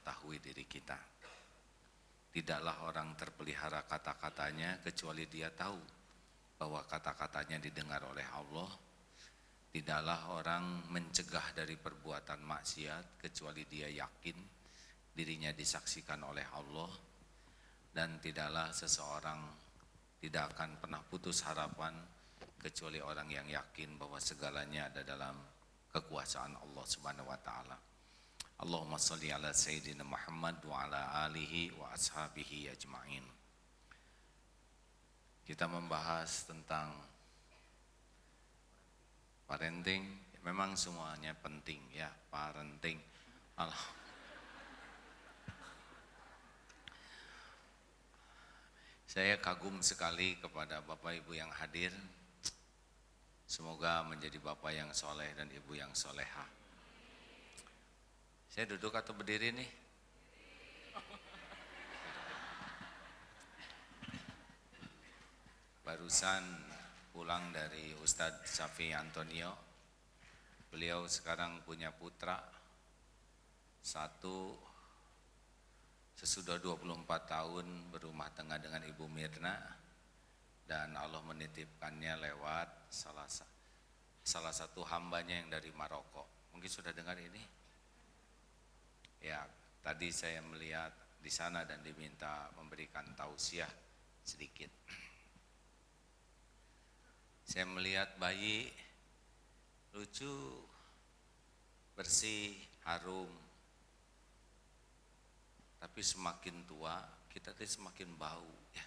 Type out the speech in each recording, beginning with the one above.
mengetahui diri kita. Tidaklah orang terpelihara kata-katanya kecuali dia tahu bahwa kata-katanya didengar oleh Allah. Tidaklah orang mencegah dari perbuatan maksiat kecuali dia yakin dirinya disaksikan oleh Allah. Dan tidaklah seseorang tidak akan pernah putus harapan kecuali orang yang yakin bahwa segalanya ada dalam kekuasaan Allah Subhanahu wa taala. Allahumma shalli ala sayyidina Muhammad wa ala alihi wa ashabihi ajma'in. Kita membahas tentang parenting. Memang semuanya penting ya, parenting. Saya kagum sekali kepada Bapak Ibu yang hadir. Semoga menjadi bapak yang soleh dan ibu yang soleha. Saya duduk atau berdiri nih? Barusan pulang dari Ustadz Syafi Antonio. Beliau sekarang punya putra satu, sesudah 24 tahun berumah tangga dengan Ibu Mirna, dan Allah menitipkannya lewat salah satu hambanya yang dari Maroko. Mungkin sudah dengar ini? Ya, tadi saya melihat di sana dan diminta memberikan tausiah sedikit. Saya melihat bayi lucu, bersih, harum. Tapi semakin tua, kita semakin bau ya.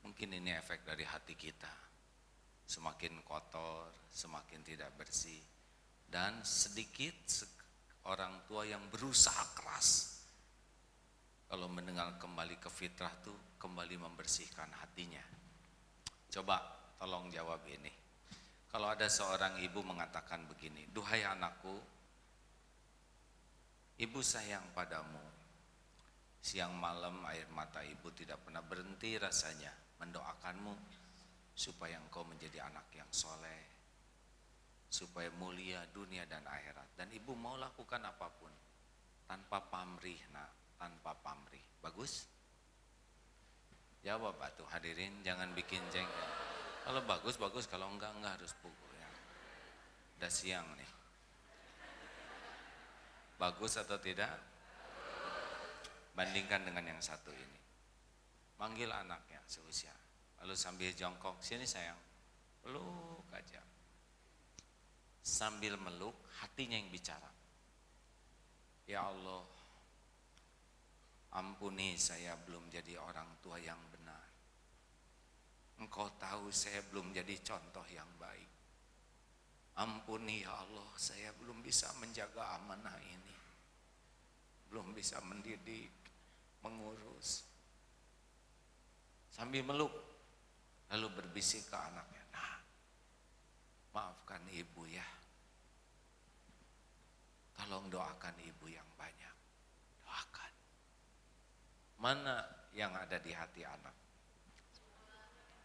Mungkin ini efek dari hati kita. Semakin kotor, semakin tidak bersih. Dan sedikit orang tua yang berusaha keras kalau mendengar kembali ke fitrah tuh kembali membersihkan hatinya. Coba tolong jawab ini. Kalau ada seorang ibu mengatakan begini, "Duhai anakku, ibu sayang padamu. Siang malam air mata ibu tidak pernah berhenti rasanya mendoakanmu supaya engkau menjadi anak yang soleh, supaya mulia dunia dan akhirat. Dan ibu mau lakukan apapun tanpa pamrih, nak, tanpa pamrih." Bagus? Jawab atuh hadirin, jangan bikin jengkel. Kalau bagus bagus, kalau enggak harus pukul ya. Udah siang nih. Bagus atau tidak? Bandingkan dengan yang satu ini. Manggil anaknya seusia, lalu sambil jongkok, "Sini sayang." Peluk aja. Sambil meluk, hatinya yang bicara. "Ya Allah, ampuni saya belum jadi orang tua yang benar. Engkau tahu saya belum jadi contoh yang baik. Ampuni ya Allah, saya belum bisa menjaga amanah ini. Belum bisa mendidik, mengurus." Sambil meluk, lalu berbisik ke anaknya, "Nah, maafkan ibu ya. Tolong doakan ibu yang banyak. Doakan." Mana yang ada di hati anak?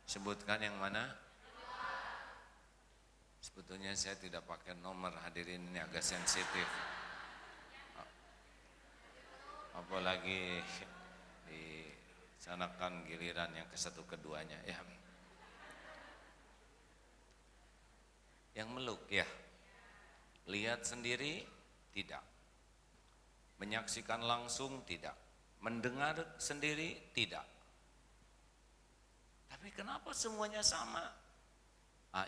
Sebutkan yang mana? Sebetulnya saya tidak pakai nomor, hadirin, ini agak sensitif. Apalagi di sana kan giliran yang ke satu keduanya ya. Yang meluk ya. Lihat sendiri tidak. Menyaksikan langsung tidak. Mendengar sendiri tidak. Tapi kenapa semuanya sama?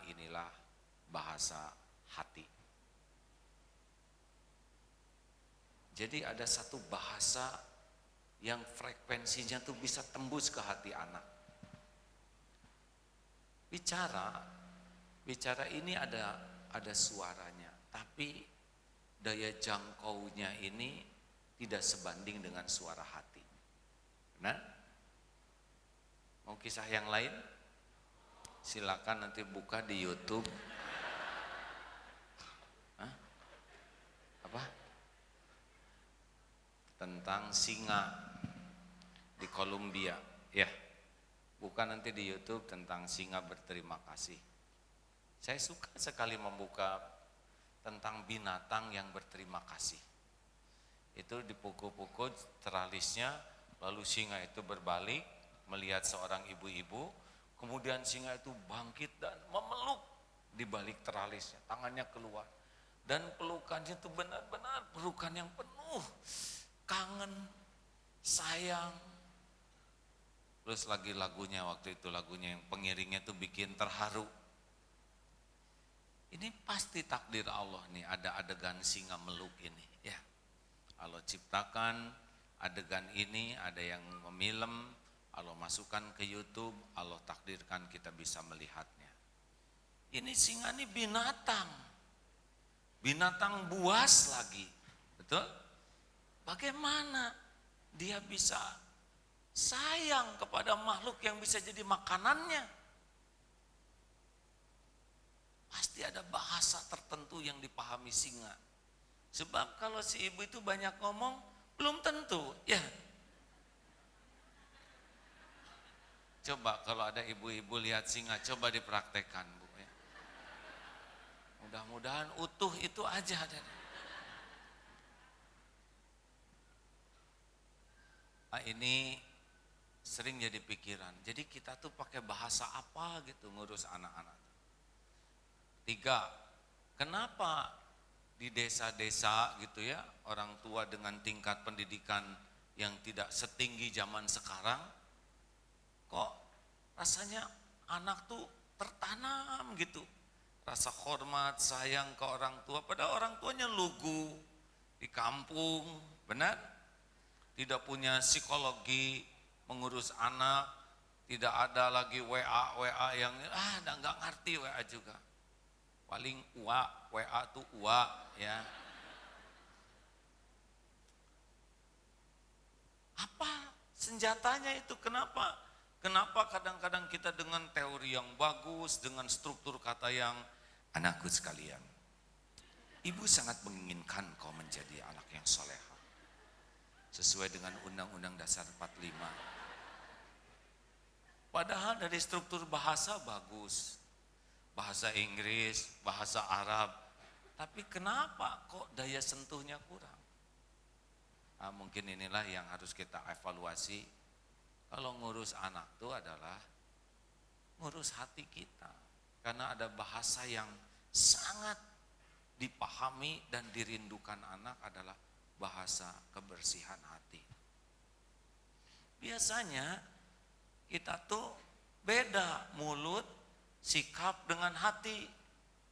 Inilah bahasa hati. Jadi ada satu bahasa yang frekuensinya tuh bisa tembus ke hati anak. Bicara ini ada suaranya, tapi daya jangkaunya ini tidak sebanding dengan suara hati. Benar? Mau kisah yang lain? Silakan nanti buka di YouTube. Apa? Tentang singa di Kolombia, ya. Buka nanti di YouTube tentang singa berterima kasih. Saya suka sekali membuka tentang binatang yang berterima kasih. itu dipukul-pukul teralisnya, lalu singa itu berbalik melihat seorang ibu-ibu, kemudian singa itu bangkit dan memeluk di balik teralisnya, tangannya keluar. Dan pelukannya itu benar-benar pelukan yang penuh kangen, sayang. Terus lagi lagunya waktu itu, lagunya yang pengiringnya itu bikin terharu. Ini pasti takdir Allah nih, ada adegan singa meluk ini ya. Allah ciptakan adegan ini, ada yang memilem, Allah masukkan ke YouTube, Allah takdirkan kita bisa melihatnya. Ini singa ini binatang buas lagi, betul? Bagaimana dia bisa sayang kepada makhluk yang bisa jadi makanannya? Pasti ada bahasa tertentu yang dipahami singa. Sebab kalau si ibu itu banyak ngomong, belum tentu, ya. Coba kalau ada ibu-ibu lihat singa, coba dipraktekkan, Bu. Ya. Mudah-mudahan utuh itu aja. Nah, ini sering jadi pikiran. Jadi kita tuh pakai bahasa apa gitu ngurus anak-anak. 3, kenapa di desa-desa gitu ya, orang tua dengan tingkat pendidikan yang tidak setinggi zaman sekarang, kok rasanya anak tuh tertanam gitu, rasa hormat, sayang ke orang tua, padahal orang tuanya lugu di kampung, benar? Tidak punya psikologi mengurus anak, tidak ada lagi WA yang nggak ngerti WA juga. Paling WA tuh ya. Apa senjatanya itu? Kenapa kadang-kadang kita dengan teori yang bagus, dengan struktur kata yang, anakku sekalian, ibu sangat menginginkan kau menjadi anak yang soleha, sesuai dengan Undang-Undang Dasar 45. Padahal dari struktur bahasa bagus, bahasa Inggris, bahasa Arab, tapi kenapa kok daya sentuhnya kurang? Nah, mungkin inilah yang harus kita evaluasi. Kalau ngurus anak itu adalah ngurus hati kita, karena ada bahasa yang sangat dipahami dan dirindukan anak adalah bahasa kebersihan hati. Biasanya kita tuh beda mulut, sikap dengan hati.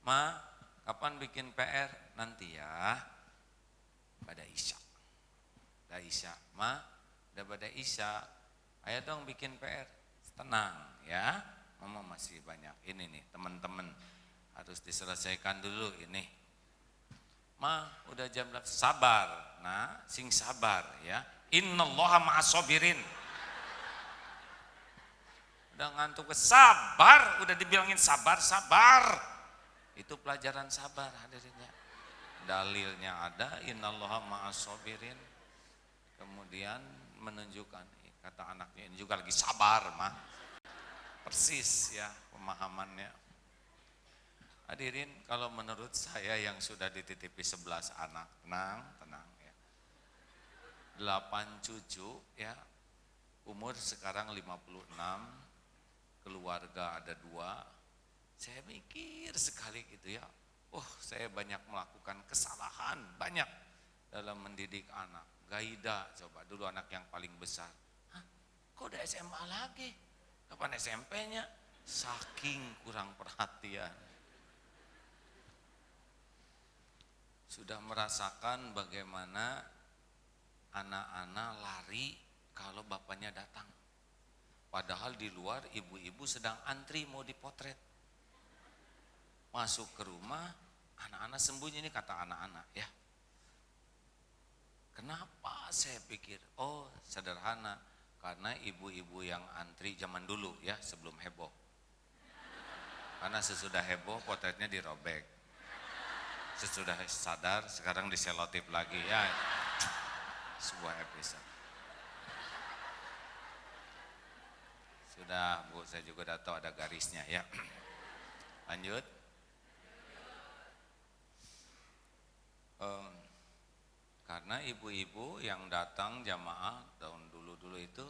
Ma, kapan bikin PR? Nanti ya, pada Isya. Pada Isya, ma, udah pada Isya. Ayo dong bikin PR. Tenang ya, mama masih banyak. Ini nih teman-teman harus diselesaikan dulu ini. Ma, udah jam berapa? Sabar, nah, sing sabar ya. Innallaha ma'as-sabirin. Udah ngantuk, sabar, udah dibilangin sabar. Itu pelajaran sabar hadirinnya. Dalilnya ada, innallaha ma'as-sabirin. Kemudian menunjukkan, kata anaknya ini juga lagi sabar, mah. Persis ya pemahamannya. Hadirin, kalau menurut saya yang sudah dititipi 11 anak, tenang ya. 8 cucu ya, umur sekarang 56, keluarga ada 2. Saya mikir sekali gitu ya, saya banyak melakukan kesalahan, banyak dalam mendidik anak. Gaida coba dulu anak yang paling besar. Kok udah SMA lagi? Kapan SMP-nya? Saking kurang perhatian. Sudah merasakan bagaimana anak-anak lari kalau bapaknya datang. Padahal di luar ibu-ibu sedang antri mau dipotret. Masuk ke rumah, anak-anak sembunyi, ini kata anak-anak ya. Kenapa? Saya pikir, sederhana. Karena ibu-ibu yang antri zaman dulu ya, sebelum heboh. Karena sesudah heboh potretnya dirobek. Sesudah sadar sekarang diselotip lagi ya. Sebuah episode. Sudah Bu, saya juga udah tahu ada garisnya ya. Lanjut. Karena Karena ibu-ibu yang datang jamaah tahun dulu-dulu itu,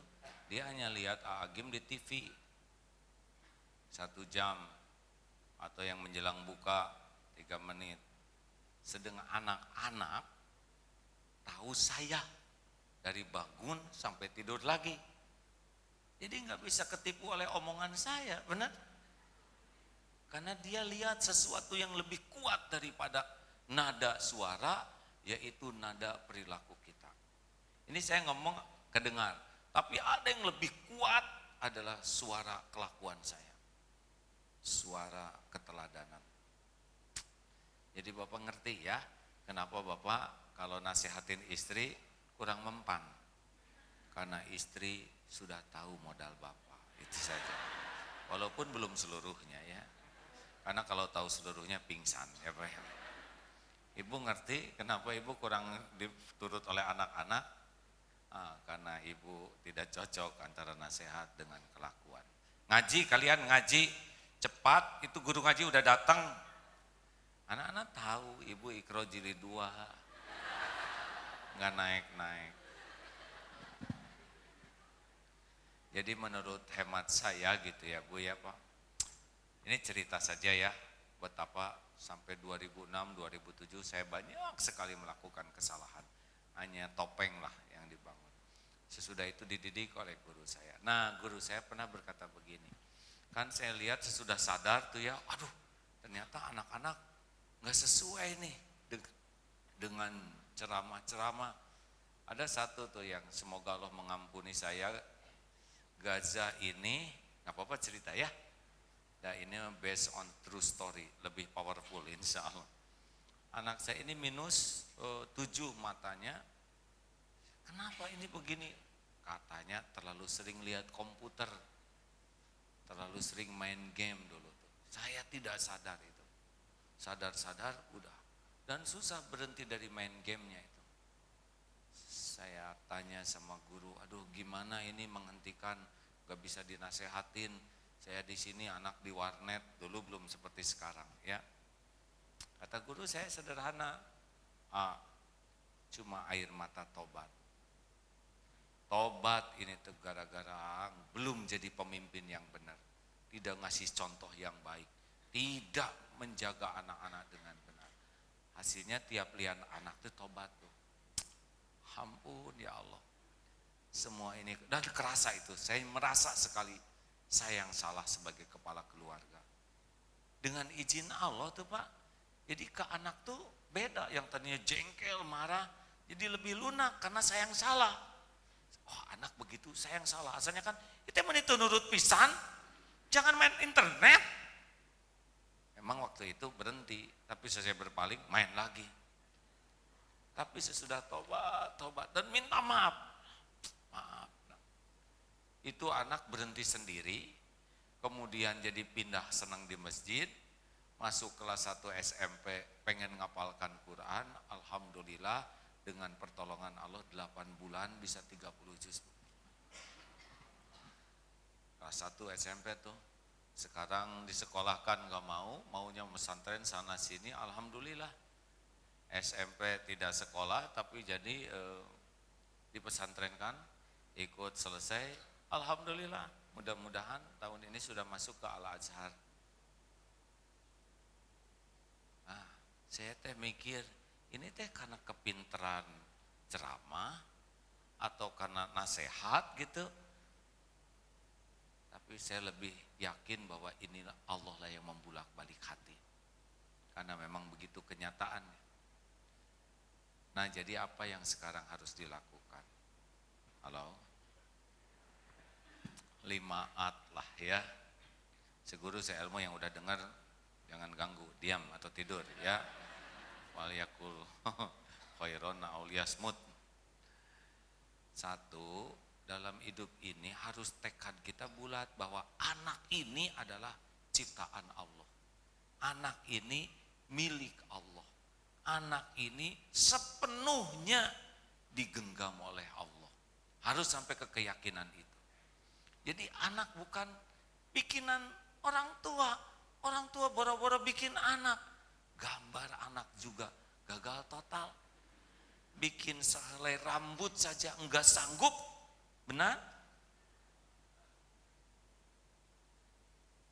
dia hanya lihat Agim di TV 1 jam atau yang menjelang buka 3 menit. Sedangkan anak-anak tahu saya dari bangun sampai tidur lagi. Jadi nggak bisa ketipu oleh omongan saya, benar? Karena dia lihat sesuatu yang lebih kuat daripada nada suara, yaitu nada perilaku kita. Ini saya ngomong kedengar, tapi ada yang lebih kuat adalah suara kelakuan saya, suara keteladanan. Jadi Bapak ngerti ya, kenapa Bapak kalau nasihatin istri kurang mempan, karena istri sudah tahu modal Bapak, itu saja. Walaupun belum seluruhnya ya, karena kalau tahu seluruhnya pingsan ya Pak. Ibu ngerti kenapa ibu kurang diturut oleh anak-anak? Karena ibu tidak cocok antara nasihat dengan kelakuan. Ngaji, kalian ngaji cepat, itu guru ngaji udah datang. Anak-anak tahu ibu Iqra jilid 2, nggak naik-naik. Jadi menurut hemat saya gitu ya Bu ya Pak, ini cerita saja ya, betapa sampai 2006, 2007 saya banyak sekali melakukan kesalahan. Hanya topeng lah yang dibangun. Sesudah itu dididik oleh guru saya. Nah guru saya pernah berkata begini, kan saya lihat sesudah sadar tuh ya, aduh ternyata anak-anak gak sesuai nih dengan ceramah-ceramah. Ada satu tuh yang semoga Allah mengampuni saya, Gaza ini, gak apa-apa cerita ya. Nah ini based on true story, lebih powerful insya Allah. Anak saya ini minus 7 matanya. Kenapa ini begini? Katanya terlalu sering lihat komputer, terlalu sering main game dulu tuh. Saya tidak sadar itu. Sadar-sadar udah. Dan susah berhenti dari main gamenya itu. Saya tanya sama guru, aduh gimana ini menghentikan, gak bisa dinasehatin. Saya di sini anak di warnet, dulu belum seperti sekarang ya. Kata guru saya sederhana, cuma air mata tobat. Tobat ini tuh gara-gara belum jadi pemimpin yang benar, tidak ngasih contoh yang baik, tidak menjaga anak-anak dengan benar. Hasilnya tiap lihat anak tuh tobat tuh. Ampun ya Allah. Semua ini dan kerasa itu, saya merasa sekali saya yang salah sebagai kepala keluarga. Dengan izin Allah tuh Pak, jadi ke anak tuh beda, yang tadinya jengkel, marah, jadi lebih lunak karena saya yang salah. Oh anak begitu, saya yang salah. Asalnya kan, kita menitu nurut pisan, jangan main internet. Memang waktu itu berhenti, tapi saya berpaling main lagi. Tapi sesudah tobat dan minta maaf. Maaf. Itu anak berhenti sendiri, kemudian jadi pindah senang di masjid, masuk kelas 1 SMP pengen ngapalkan Quran, alhamdulillah dengan pertolongan Allah 8 bulan bisa 30 juz. Kelas 1 SMP tuh, sekarang disekolahkan gak mau, maunya pesantren sana sini, alhamdulillah. SMP tidak sekolah tapi jadi dipesantrenkan, ikut selesai, alhamdulillah. Mudah-mudahan tahun ini sudah masuk ke Al-Azhar. Saya teh mikir, ini teh karena kepintaran ceramah atau karena nasihat gitu. Tapi saya lebih yakin bahwa inilah Allah lah yang membulak-balik hati. Karena memang begitu kenyataannya. Nah jadi apa yang sekarang harus dilakukan? Halo? 5 lah ya. Seguru seilmu yang udah dengar, jangan ganggu, diam atau tidur ya. Wal yakul khairon auliyasmut. 1, dalam hidup ini harus tekad kita bulat bahwa anak ini adalah ciptaan Allah. Anak ini milik Allah. Anak ini sepenuhnya digenggam oleh Allah. Harus sampai ke keyakinan itu. Jadi anak bukan bikinan orang tua. Orang tua boro-boro bikin anak. Gambar anak juga gagal total. bikin sehelai rambut saja enggak sanggup. Benar?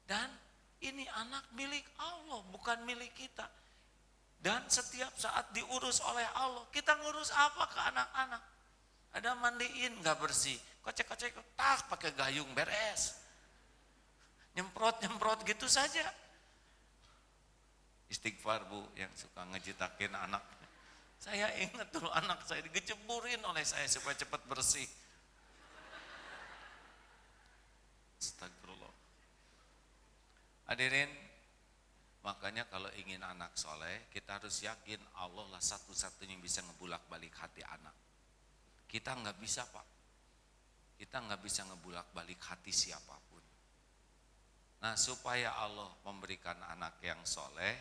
Dan ini anak milik Allah, bukan milik kita. Dan setiap saat diurus oleh Allah. Kita ngurus apa ke anak-anak? Ada mandiin nggak bersih, kocek-kocek, tak pakai gayung beres. Nyemprot gitu saja. Istighfar Bu yang suka ngejitakin anak. Saya ingat dulu anak saya digeceburin oleh saya supaya cepat bersih. Astagfirullah. Hadirin, makanya kalau ingin anak soleh, kita harus yakin Allah lah satu-satunya yang bisa ngebulak-balik hati anak. Kita nggak bisa Pak, kita nggak bisa ngebulak-balik hati siapapun. Nah supaya Allah memberikan anak yang soleh,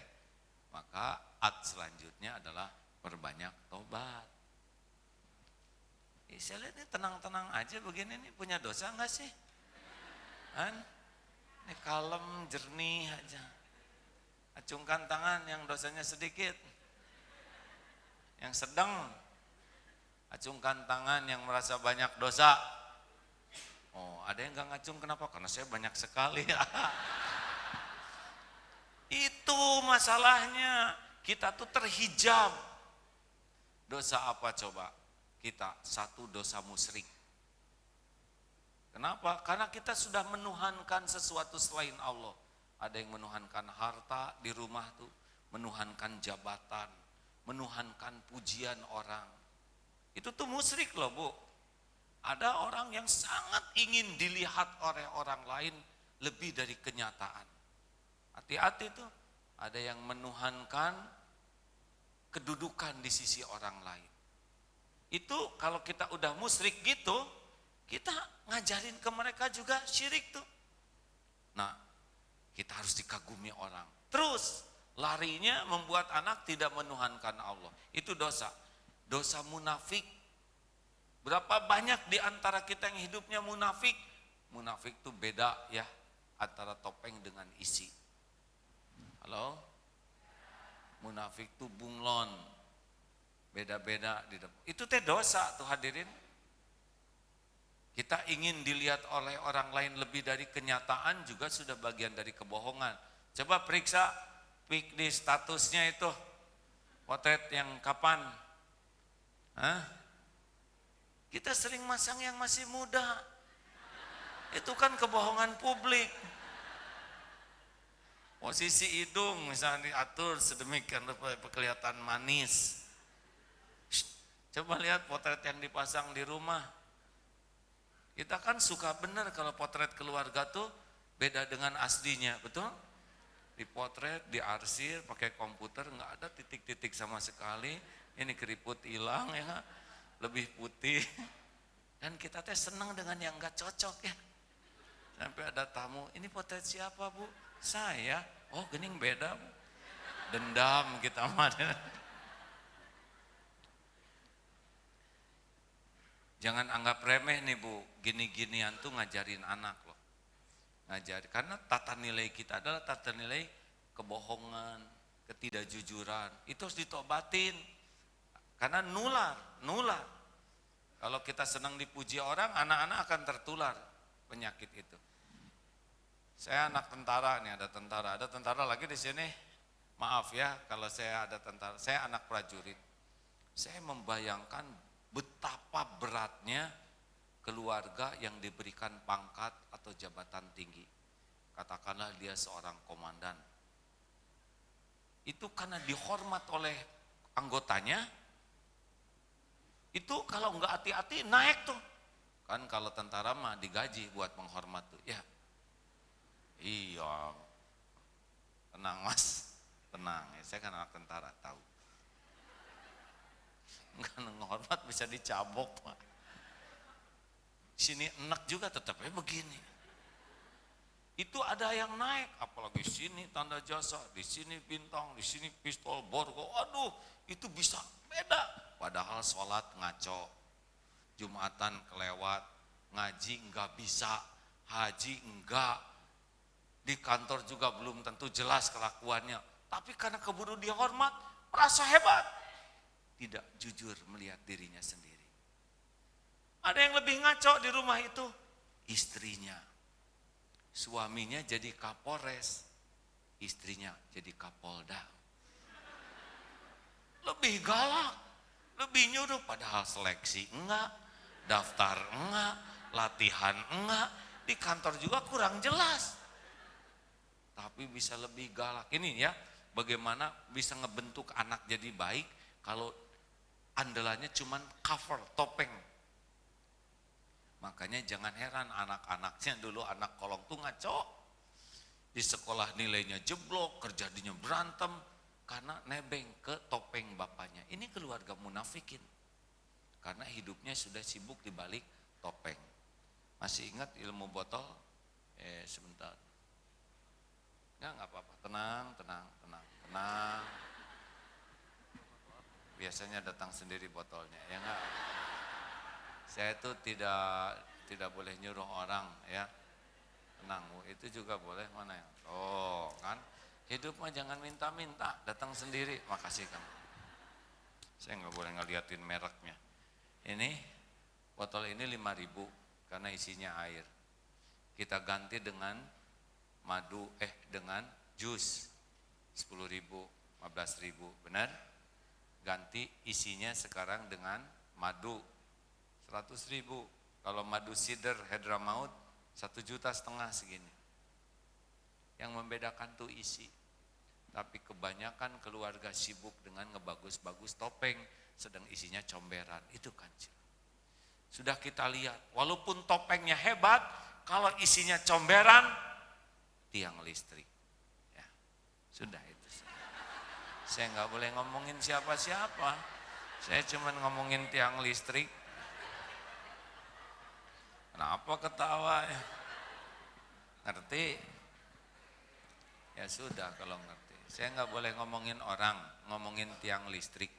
maka selanjutnya adalah perbanyak tobat. Saya lihat ini tenang-tenang aja begini nih, punya dosa nggak sih? Kan? Ini kalem, jernih aja. Acungkan tangan yang dosanya sedikit, yang sedang. Acungkan tangan yang merasa banyak dosa. Oh, ada yang gak ngacung, kenapa? Karena saya banyak sekali. Itu masalahnya. Kita tuh terhijab. Dosa apa coba? Kita satu dosa musyrik. Kenapa? Karena kita sudah menuhankan sesuatu selain Allah. Ada yang menuhankan harta di rumah tuh, menuhankan jabatan, menuhankan pujian orang. Itu tuh musyrik loh Bu. Ada orang yang sangat ingin dilihat oleh orang lain lebih dari kenyataan. Hati-hati tuh, ada yang menuhankan kedudukan di sisi orang lain. Itu kalau kita udah musyrik gitu, kita ngajarin ke mereka juga syirik tuh. Nah, kita harus dikagumi orang. Terus larinya membuat anak tidak menuhankan Allah. Itu dosa. Dosa munafik. Berapa banyak di antara kita yang hidupnya munafik? Munafik itu beda ya antara topeng dengan isi. Halo? Munafik itu bunglon. Beda-beda di depan. Itu teh dosa tuh hadirin. Kita ingin dilihat oleh orang lain lebih dari kenyataan juga sudah bagian dari kebohongan. Coba periksa pik di statusnya itu. Potret yang kapan? Hah? Kita sering masang yang masih muda. Itu kan kebohongan publik. Posisi hidung misalnya diatur sedemikian rupa kelihatan manis. Coba lihat potret yang dipasang di rumah. Kita kan suka benar kalau potret keluarga tuh beda dengan aslinya, betul? Dipotret, diarsir, pakai komputer, nggak ada titik-titik sama sekali. Ini keriput hilang ya, lebih putih. Dan kita teh senang dengan yang nggak cocok ya. Sampai ada tamu, ini potret siapa Bu? Saya. Oh gening beda Bu. Dendam kita mah. Jangan anggap remeh nih Bu, gini-ginian tuh ngajarin anak loh. Ngajarin, karena tata nilai kita adalah tata nilai kebohongan, ketidakjujuran. Itu harus ditobatin. Karena nular. Kalau kita senang dipuji orang, anak-anak akan tertular penyakit itu. Saya anak tentara nih, ada tentara lagi di sini. Maaf ya kalau saya ada tentara, saya anak prajurit. Saya membayangkan betapa beratnya keluarga yang diberikan pangkat atau jabatan tinggi. Katakanlah dia seorang komandan. Itu karena dihormat oleh anggotanya, itu kalau nggak hati-hati naik tuh. Kan kalau tentara mah digaji buat menghormat tuh. Ya, iya, tenang Mas, tenang. Ya, saya kan anak tentara tahu. Nggak menghormat bisa dicabok Pak. Sini enak juga tetapnya begini. Itu ada yang naik, apalagi sini tanda jasa, di sini bintang, di sini pistol borgo. Aduh, itu bisa beda. Padahal sholat ngaco, Jumatan kelewat, ngaji enggak bisa, haji enggak, di kantor juga belum tentu jelas kelakuannya. Tapi karena keburu dihormat, merasa hebat. tidak jujur melihat dirinya sendiri. Ada yang lebih ngaco di rumah itu, istrinya. Suaminya jadi Kapolres, istrinya jadi Kapolda. Lebih galak, lebih nyuruh, padahal seleksi enggak, daftar enggak, latihan enggak, di kantor juga kurang jelas. Tapi bisa lebih galak. Ini ya, bagaimana bisa ngebentuk anak jadi baik kalau andalannya cuman cover, topeng. Makanya jangan heran anak-anaknya dulu anak kolong tuh ngaco. Di sekolah nilainya jeblok, kerjanya berantem karena nebeng ke topeng bapaknya. Ini keluarga munafikin. Karena hidupnya sudah sibuk di balik topeng. Masih ingat ilmu botol? Sebentar. Enggak apa-apa. Tenang. Biasanya datang sendiri botolnya, ya enggak? Saya tuh tidak boleh nyuruh orang, ya. Tenang, itu juga boleh mana ya? Oh, kan? Hidup mah jangan minta-minta, datang sendiri. Makasih kamu. Saya nggak boleh ngeliatin mereknya. Ini botol ini 5.000 karena isinya air. Kita ganti dengan madu, dengan jus 10.000, 15.000, benar? Ganti isinya sekarang dengan madu 100.000. Kalau madu cider Hadramaut 1,5 juta segini. Yang membedakan tuh isi. Tapi kebanyakan keluarga sibuk dengan ngebagus-bagus topeng, sedang isinya comberan. Itu kancil. Sudah kita lihat, walaupun topengnya hebat, kalau isinya comberan, tiang listrik. Ya, sudah itu. Saya nggak boleh ngomongin siapa-siapa. Saya cuma ngomongin tiang listrik. Kenapa ketawa ya? Ngerti? Ya sudah kalau ngerti. Saya nggak boleh ngomongin orang, ngomongin tiang listrik.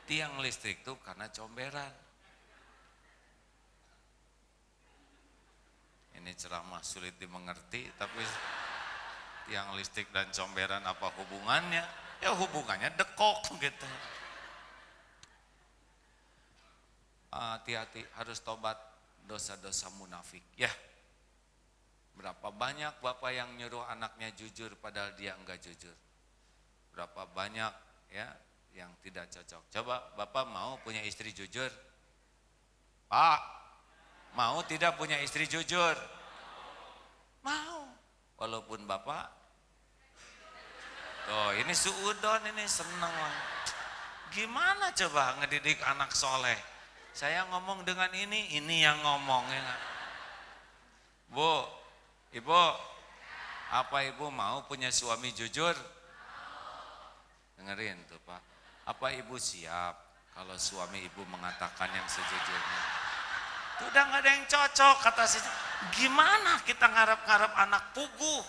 Tiang listrik tuh karena comberan. Ini ceramah sulit dimengerti, tapi tiang listrik dan comberan apa hubungannya? Ya hubungannya dekok gitu. Hati-hati, harus tobat dosa-dosa munafik. Ya, berapa banyak bapak yang nyuruh anaknya jujur padahal dia enggak jujur. Berapa banyak ya yang tidak cocok. Coba bapak mau punya istri jujur? Pak, mau tidak punya istri jujur? Mau. Walaupun bapak, tuh ini suudon ini seneng lah. Gimana coba ngedidik anak soleh? Saya ngomong dengan ini yang ngomong ya. Bu, ibu, apa ibu mau punya suami jujur? Dengerin tuh Pak, apa ibu siap kalau suami ibu mengatakan yang sejujurnya? Itu udah gak ada yang cocok kata si. Gimana kita ngarep-ngarep anak puguh?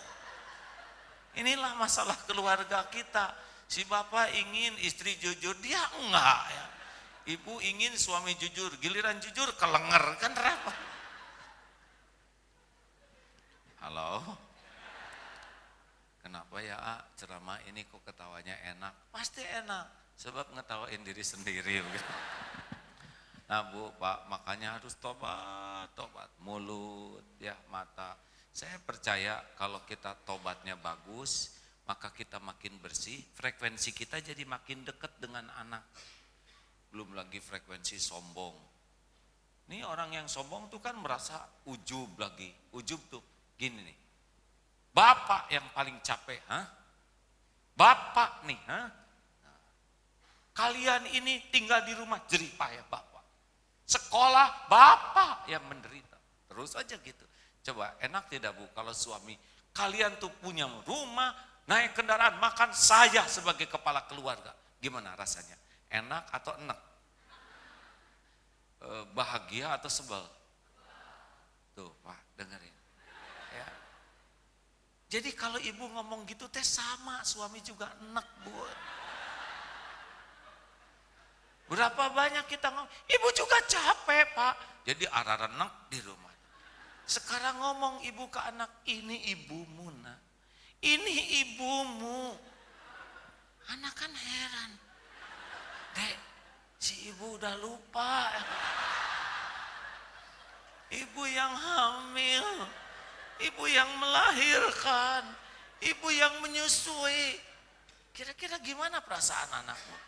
Inilah masalah keluarga kita. Si bapak ingin istri jujur, dia enggak ya. Ibu ingin suami jujur, giliran jujur kelenger, kan repot. Halo? Kenapa ya ceramah ini kok ketawanya enak? Pasti enak, sebab ngetawain diri sendiri. Nah Bu, Pak, makanya harus tobat, mulut, ya mata. Saya percaya kalau kita tobatnya bagus, maka kita makin bersih, frekuensi kita jadi makin dekat dengan anak. Belum lagi frekuensi sombong. Ini orang yang sombong tuh kan merasa ujub lagi. Ujub tuh gini nih. Bapak yang paling capek, Bapak nih, Kalian ini tinggal di rumah jerih payah Bapak. Sekolah Bapak yang menderita. Terus aja gitu. Coba enak tidak Bu kalau suami kalian tuh punya rumah, naik kendaraan, makan, saya sebagai kepala keluarga. Gimana rasanya? Enak atau enak? Bahagia atau sebel? Tuh Pak, dengerin. Ya. Jadi kalau ibu ngomong gitu teh sama, suami juga enak Bu. Berapa banyak kita ngomong, ibu juga capek Pak. Jadi arah enak di rumah. Sekarang ngomong ibu ke anak, ini ibumu nak. Ini ibumu. Anak kan heran. Dek, Si ibu udah lupa. Ibu yang hamil, ibu yang melahirkan, ibu yang menyusui. Kira-kira gimana perasaan anakmu?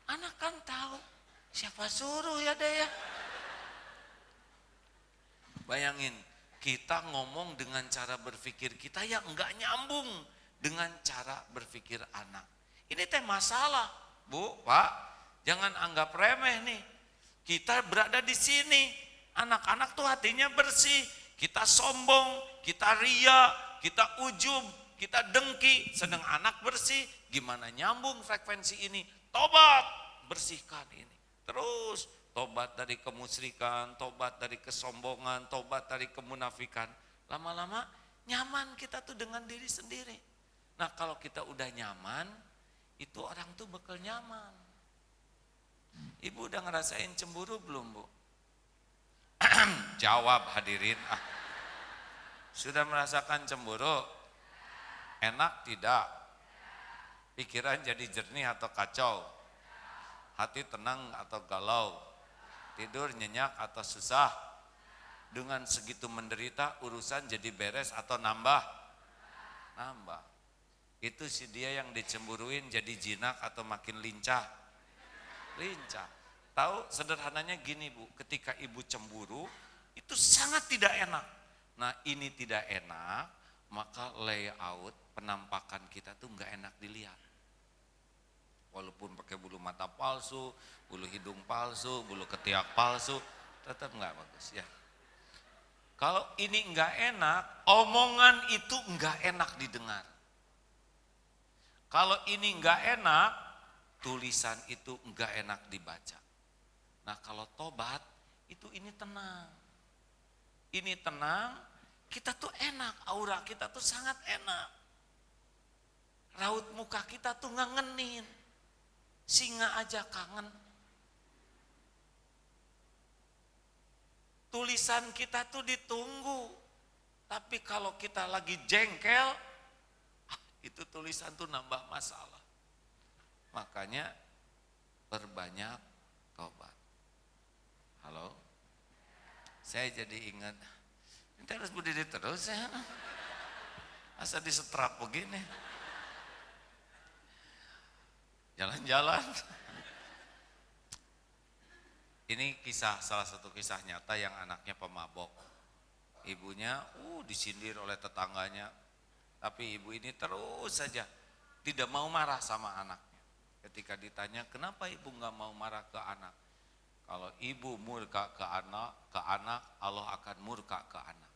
Anak kan tahu, siapa suruh ya deh ya. Bayangin, kita ngomong dengan cara berpikir kita yang enggak nyambung dengan cara berpikir anak. Ini teh masalah, Bu, Pak. Jangan anggap remeh nih. Kita berada di sini, anak-anak tuh hatinya bersih. Kita sombong, kita ria, kita ujub, kita dengki. Sedang anak bersih, gimana nyambung frekuensi ini? Tobat, bersihkan ini. Terus tobat dari kemusyrikan, tobat dari kesombongan, tobat dari kemunafikan. Lama-lama nyaman kita tuh dengan diri sendiri. Nah kalau kita udah nyaman, itu orang tuh bakal nyaman. Ibu udah ngerasain cemburu belum, Bu? Jawab hadirin. Sudah merasakan cemburu? Enak tidak? Pikiran jadi jernih atau kacau? Hati tenang atau galau? Tidur nyenyak atau susah? Dengan segitu menderita urusan jadi beres atau nambah? Nambah. Itu si dia yang dicemburuin jadi jinak atau makin lincah? Lincah. Tahu sederhananya gini, Bu, ketika ibu cemburu itu sangat tidak enak. Nah ini tidak enak, maka layout penampakan kita tuh nggak enak dilihat. Walaupun pakai bulu mata palsu, bulu hidung palsu, bulu ketiak palsu, tetap nggak bagus ya. Kalau ini nggak enak, omongan itu nggak enak didengar. Kalau ini nggak enak, tulisan itu nggak enak dibaca. Nah kalau tobat, itu ini tenang. Ini tenang, kita tuh enak, aura kita tuh sangat enak. Raut muka kita tuh ngangenin. Singa aja kangen. Tulisan kita tuh ditunggu. Tapi kalau kita lagi jengkel, itu tulisan tuh nambah masalah. Makanya perbanyak tobat. Halo? Saya jadi ingat, ini harus berdiri terus ya. Masa disetrap begini. Jalan-jalan. Ini kisah, salah satu kisah nyata yang anaknya pemabok. Ibunya disindir oleh tetangganya. Tapi ibu ini terus saja tidak mau marah sama anaknya. Ketika ditanya, kenapa ibu nggak mau marah ke anak? Kalau ibu murka ke anak, Allah akan murka ke anak.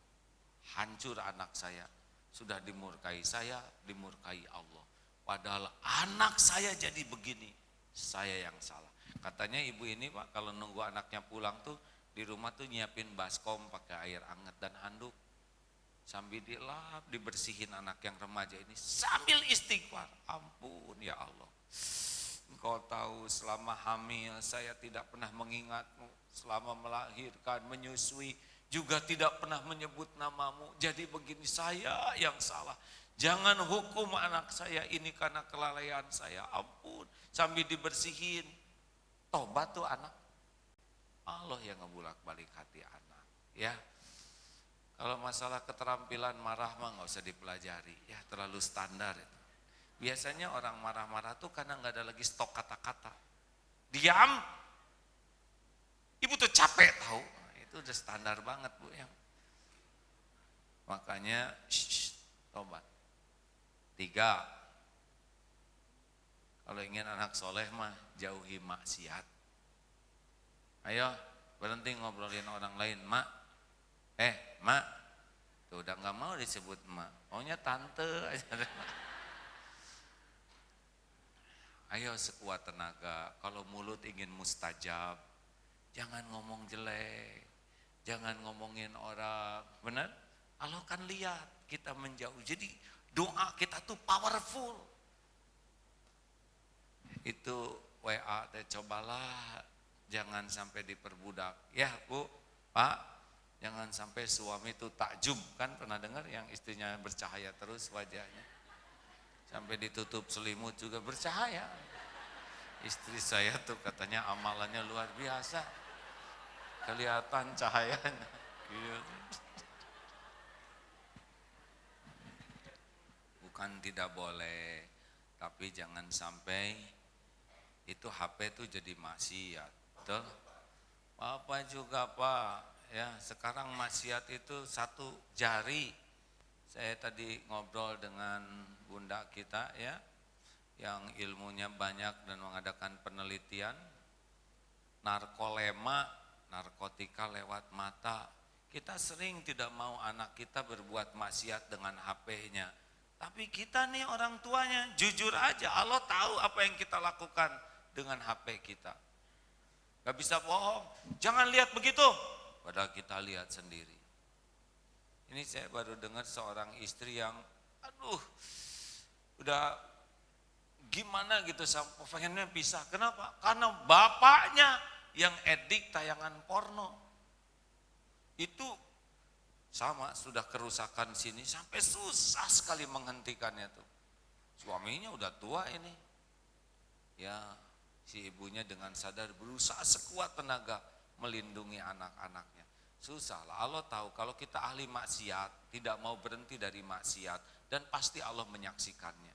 Hancur anak saya, sudah dimurkai saya, dimurkai Allah. Padahal anak saya jadi begini, saya yang salah. Katanya ibu ini, Pak, kalau nunggu anaknya pulang tuh di rumah tuh nyiapin baskom pakai air hangat dan handuk. Sambil dilap, dibersihin anak yang remaja ini sambil istighfar. Ampun ya Allah, Engkau tahu selama hamil saya tidak pernah mengingatmu. Selama melahirkan, menyusui juga tidak pernah menyebut namamu. Jadi begini, saya yang salah. Jangan hukum anak saya ini karena kelalaian saya. Ampun, sambil dibersihin. Tobat tuh anak. Allah yang ngebulak-balik hati anak. Ya, kalau masalah keterampilan marah mah nggak usah dipelajari. Ya, terlalu standar itu. Biasanya orang marah-marah tuh karena nggak ada lagi stok kata-kata. Diam. Ibu tuh capek tahu. Itu udah standar banget, Bu ya. Makanya tobat. 3, kalau ingin anak soleh mah jauhi maksiat. Ayo berhenti ngobrolin orang lain. Mak, mak, tuh udah nggak mau disebut mak, maunya tante aja. Ayo sekuat tenaga, kalau mulut ingin mustajab, jangan ngomong jelek, jangan ngomongin orang, benar? Allah kan lihat kita menjauh, jadi doa kita tuh powerful. Itu WA cobalah jangan sampai diperbudak. Ya Bu, Pak, jangan sampai suami itu takjub, kan pernah dengar yang istrinya bercahaya terus wajahnya. Sampai ditutup selimut juga bercahaya. Istri saya tuh katanya amalannya luar biasa. Kelihatan cahayanya. Gitu. Bukan tidak boleh, tapi jangan sampai itu HP tuh jadi maksiat. Tuh. Apa juga Pak, ya sekarang maksiat itu satu jari. Saya tadi ngobrol dengan bunda kita ya, yang ilmunya banyak dan mengadakan penelitian, narkolema, narkotika lewat mata. Kita sering tidak mau anak kita berbuat maksiat dengan HP-nya. Tapi kita nih orang tuanya, jujur aja, Allah tahu apa yang kita lakukan dengan HP kita. Gak bisa bohong, jangan lihat begitu, padahal kita lihat sendiri. Ini saya baru dengar seorang istri yang, aduh, udah gimana gitu, pengennya pisah. Kenapa? Karena bapaknya yang edik tayangan porno. Itu sama, sudah kerusakan sini sampai susah sekali menghentikannya tuh. Suaminya udah tua ini. Ya, si ibunya dengan sadar berusaha sekuat tenaga melindungi anak-anaknya. Susah lah, Allah tahu kalau kita ahli maksiat, tidak mau berhenti dari maksiat, dan pasti Allah menyaksikannya.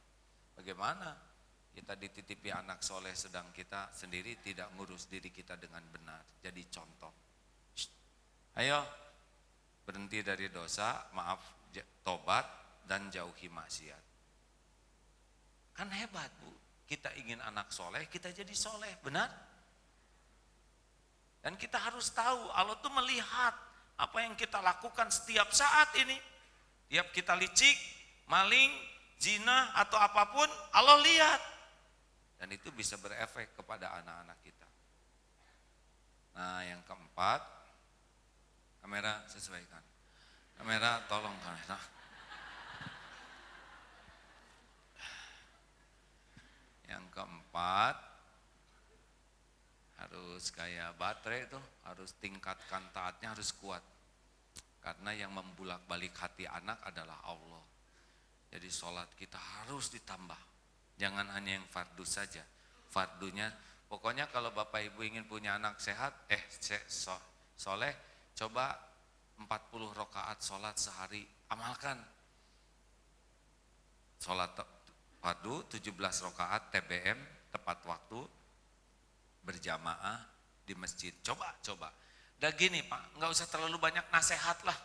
Bagaimana? Kita dititipi anak soleh sedang kita sendiri tidak ngurus diri kita dengan benar. Jadi contoh. Ayo berhenti dari dosa, maaf, tobat dan jauhi maksiat. Kan hebat Bu, kita ingin anak soleh, kita jadi soleh, benar? Dan kita harus tahu Allah tuh melihat apa yang kita lakukan setiap saat ini. Tiap kita licik, maling, zina atau apapun, Allah lihat. Dan itu bisa berefek kepada anak-anak kita. Nah yang keempat, kamera sesuaikan. Kamera tolong kamera. Yang keempat, harus kayak baterai itu, harus tingkatkan taatnya harus kuat. Karena yang membulak-balik hati anak adalah Allah. Jadi sholat kita harus ditambah. Jangan hanya yang fardu saja. Fardunya, pokoknya kalau Bapak Ibu ingin punya anak sehat, soleh, coba 40 rakaat sholat sehari, amalkan. Sholat fardu 17 rakaat TBM, tepat waktu, berjamaah di masjid. Coba. Udah gini Pak, nggak usah terlalu banyak nasihat lah.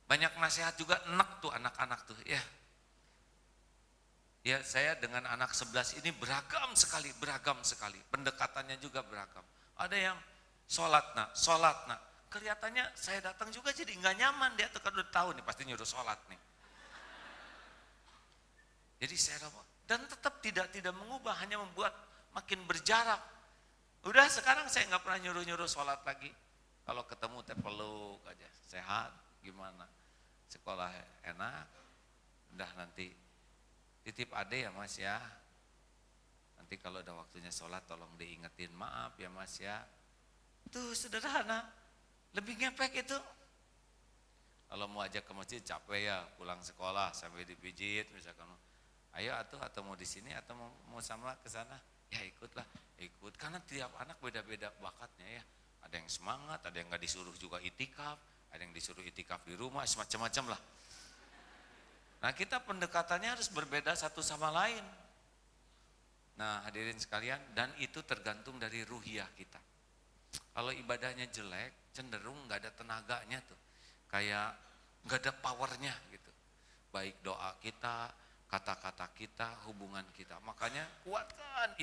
Banyak nasihat juga enak tuh anak-anak tuh ya. Ya saya dengan anak 11 ini beragam sekali. Pendekatannya juga beragam. Ada yang sholat nak. Kelihatannya saya datang juga jadi nggak nyaman, dia tuh kan udah tahu nih pasti nyuruh sholat nih. Jadi saya dan tetap tidak mengubah, hanya membuat makin berjarak. Udah sekarang saya nggak pernah nyuruh sholat lagi. Kalau ketemu teh peluk aja, sehat gimana, sekolah enak, udah nanti titip ade ya Mas ya. Nanti kalau udah waktunya sholat tolong diingetin, maaf ya Mas ya. Tuh sederhana, lebih ngepek itu. Kalau mau ajak ke masjid capek ya, pulang sekolah sampai dipijit misalkan. Ayo atau mau di sini atau mau sama ke sana. Ya ikut. Karena tiap anak beda-beda bakatnya ya. Ada yang semangat, ada yang nggak disuruh juga itikaf, ada yang disuruh itikaf di rumah, semacam-macam lah. Nah kita pendekatannya harus berbeda satu sama lain. Nah hadirin sekalian, dan itu tergantung dari ruhiyah kita. Kalau ibadahnya jelek, cenderung nggak ada tenaganya tuh, kayak nggak ada powernya gitu. Baik doa kita, kata-kata kita, hubungan kita. Makanya kuatkan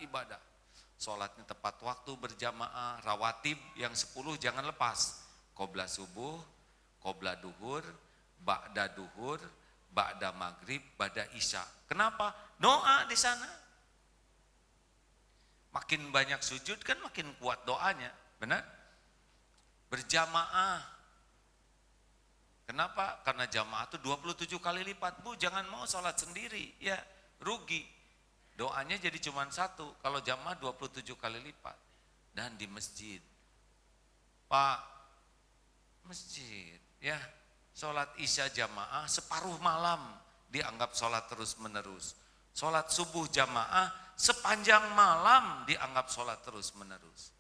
ibadah. Sholatnya tepat waktu, berjamaah, rawatib yang 10 jangan lepas. Qobla subuh, qobla duhur, ba'da duhur, ba'da maghrib, ba'da isya. Kenapa? Doa di sana. Makin banyak sujud kan makin kuat doanya, benar? Berjamaah. Kenapa? Karena jamaah itu 27 kali lipat. Bu, jangan mau sholat sendiri, ya rugi. Doanya jadi cuma satu, kalau jamaah 27 kali lipat. Dan di masjid. Pak, masjid, ya. Sholat isya jamaah separuh malam dianggap sholat terus menerus. Sholat subuh jamaah sepanjang malam dianggap sholat terus menerus.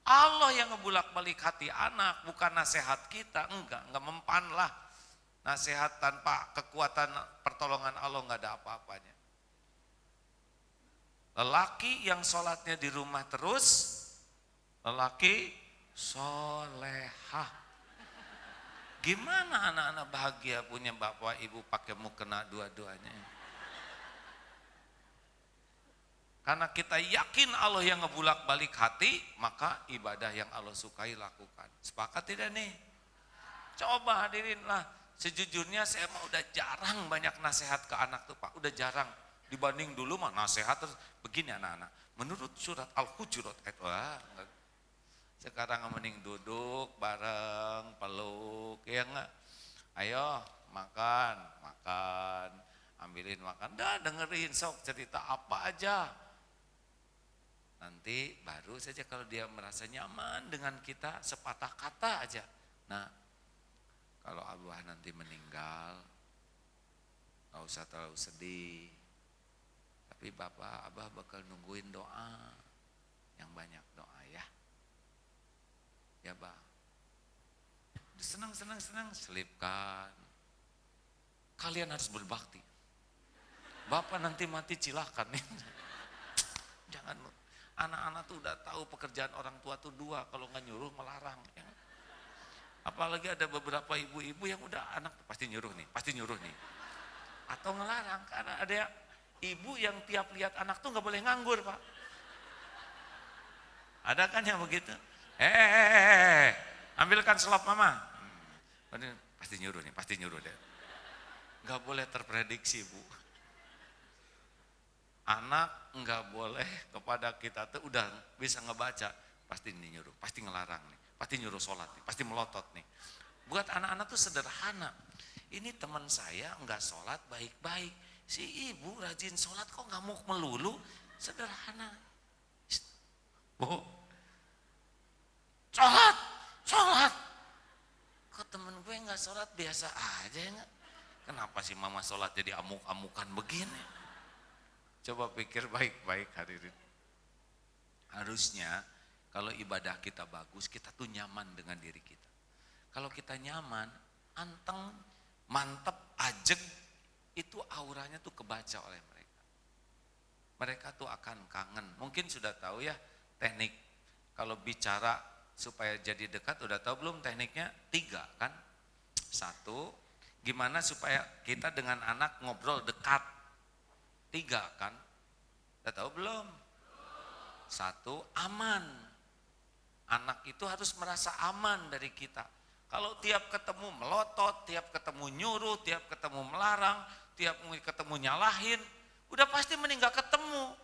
Allah yang ngebulak-balik hati anak, bukan nasihat kita. Enggak mempan lah. Nasihat tanpa kekuatan pertolongan Allah enggak ada apa-apanya. Lelaki yang sholatnya di rumah terus, lelaki solehah. Gimana anak-anak bahagia punya bapak ibu pakai mukena dua-duanya? Karena kita yakin Allah yang ngebulak balik hati, maka ibadah yang Allah sukai lakukan. Sepakat tidak nih? Coba hadirin lah. Sejujurnya saya mah udah jarang banyak nasihat ke anak tuh Pak. Udah jarang. Dibanding dulu mah nasihat terus. Begini anak-anak. Menurut surat Al-Hujurat. Sekarang mending duduk bareng, peluk. Ya enggak? Ayo makan. Ambilin makan. Dah dengerin sok cerita apa aja. Nanti baru saja kalau dia merasa nyaman dengan kita sepatah kata aja. Nah, kalau Abah nanti meninggal, gak usah terlalu sedih. Tapi Abah bakal nungguin doa. Yang banyak doa ya. Ya Bah. Senang, selipkan. Kalian harus berbakti. Bapak nanti mati cilahkan. Jangan. Anak-anak tuh udah tahu pekerjaan orang tua tuh dua, kalau nggak nyuruh melarang. Ya. Apalagi ada beberapa ibu-ibu yang udah anak pasti nyuruh nih. Atau ngelarang, karena ada ibu yang tiap lihat anak tuh nggak boleh nganggur Pak. Ada kan yang begitu? Ambilkan selop mama. Pasti nyuruh deh. Nggak boleh terprediksi Bu. Anak enggak boleh kepada kita tuh udah bisa ngebaca, pasti nyuruh, pasti ngelarang nih, pasti nyuruh sholat nih, pasti melotot nih. Buat anak-anak tuh sederhana. Ini teman saya enggak sholat baik-baik, si ibu rajin sholat kok ngamuk melulu, sederhana. Bu, sholat. Kok temen gue enggak sholat biasa aja enggak? Kenapa sih mama sholat jadi amuk-amukan begini? Coba pikir baik-baik hadirin. Harusnya kalau ibadah kita bagus, kita tuh nyaman dengan diri kita. Kalau kita nyaman, anteng, mantep, ajeg, itu auranya tuh kebaca oleh mereka. Mereka tuh akan kangen. Mungkin sudah tahu ya teknik kalau bicara supaya jadi dekat, udah tahu belum tekniknya? 3 kan? 1, gimana supaya kita dengan anak ngobrol dekat? 3 kan? Udah tahu belum? 1, aman. Anak itu harus merasa aman dari kita. Kalau tiap ketemu melotot, tiap ketemu nyuruh, tiap ketemu melarang, tiap ketemu nyalahin, udah pasti mending gak ketemu.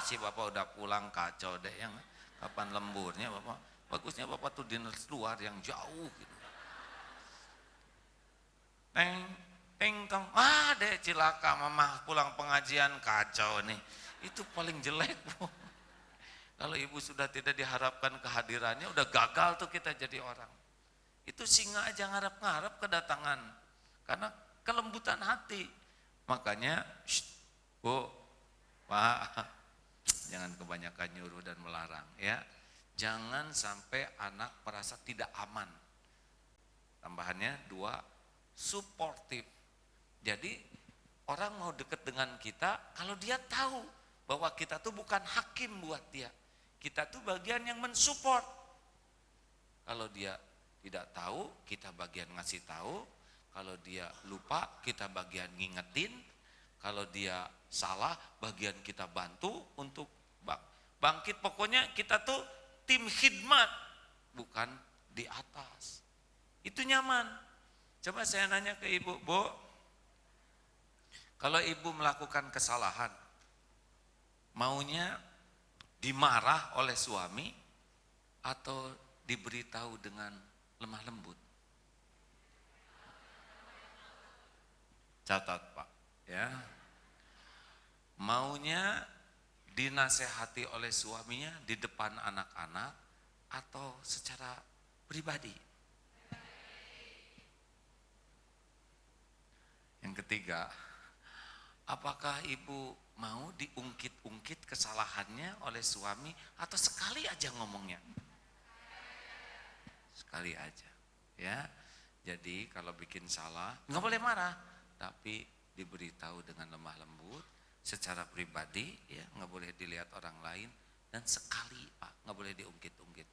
Si bapak udah pulang kacau deh, yang kapan lemburnya bapak? Bagusnya bapak tuh dinner luar yang jauh gitu. Tong, deh cilaka mama pulang pengajian kacau nih. Itu paling jelek Bu. Kalau ibu sudah tidak diharapkan kehadirannya, udah gagal tuh kita jadi orang. Itu singa aja ngarep-ngarep kedatangan. Karena kelembutan hati. Makanya, Bu, Pak, jangan kebanyakan nyuruh dan melarang ya. Jangan sampai anak merasa tidak aman. Tambahannya 2, suportif. Jadi orang mau deket dengan kita kalau dia tahu bahwa kita tuh bukan hakim buat dia. Kita tuh bagian yang mensupport. Kalau dia tidak tahu, kita bagian ngasih tahu. Kalau dia lupa, kita bagian ngingetin. Kalau dia salah, bagian kita bantu untuk bangkit. Pokoknya kita tuh tim khidmat, bukan di atas. Itu nyaman. Coba saya nanya ke ibu, Bu, kalau ibu melakukan kesalahan, maunya dimarah oleh suami atau diberitahu dengan lemah lembut? Catat Pak, ya. Maunya dinasehati oleh suaminya di depan anak-anak atau secara pribadi? Yang ketiga, apakah ibu mau diungkit-ungkit kesalahannya oleh suami atau sekali aja ngomongnya? Sekali aja, ya. Jadi kalau bikin salah nggak boleh marah, tapi diberitahu dengan lemah lembut, secara pribadi, ya, nggak boleh dilihat orang lain, dan sekali Pak, nggak boleh diungkit-ungkit.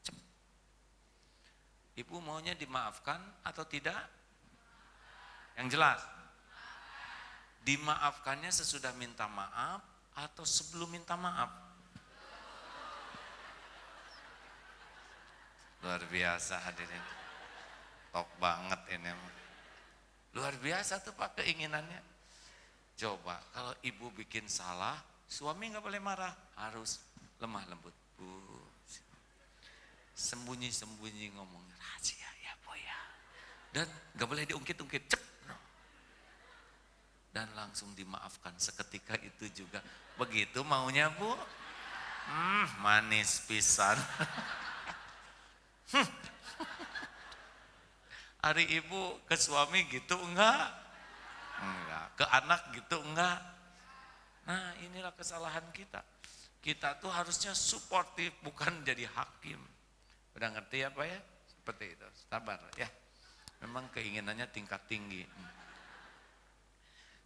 Ibu maunya dimaafkan atau tidak? Yang jelas, dimaafkannya sesudah minta maaf atau sebelum minta maaf? Luar biasa hadirin, top banget ini. Luar biasa tuh Pak keinginannya. Coba kalau ibu bikin salah, suami nggak boleh marah, harus lemah lembut. Sembunyi-sembunyi ngomong, rahasia ya Bu ya. Dan nggak boleh diungkit-ungkit, cep. Dan langsung dimaafkan seketika itu juga. Begitu maunya Bu. Manis pisan. Hari ibu ke suami gitu enggak? Enggak. Ke anak gitu enggak? Nah, inilah kesalahan kita. Kita tuh harusnya suportif, bukan jadi hakim. Udah ngerti apa ya? Seperti itu. Sabar ya. Memang keinginannya tingkat tinggi.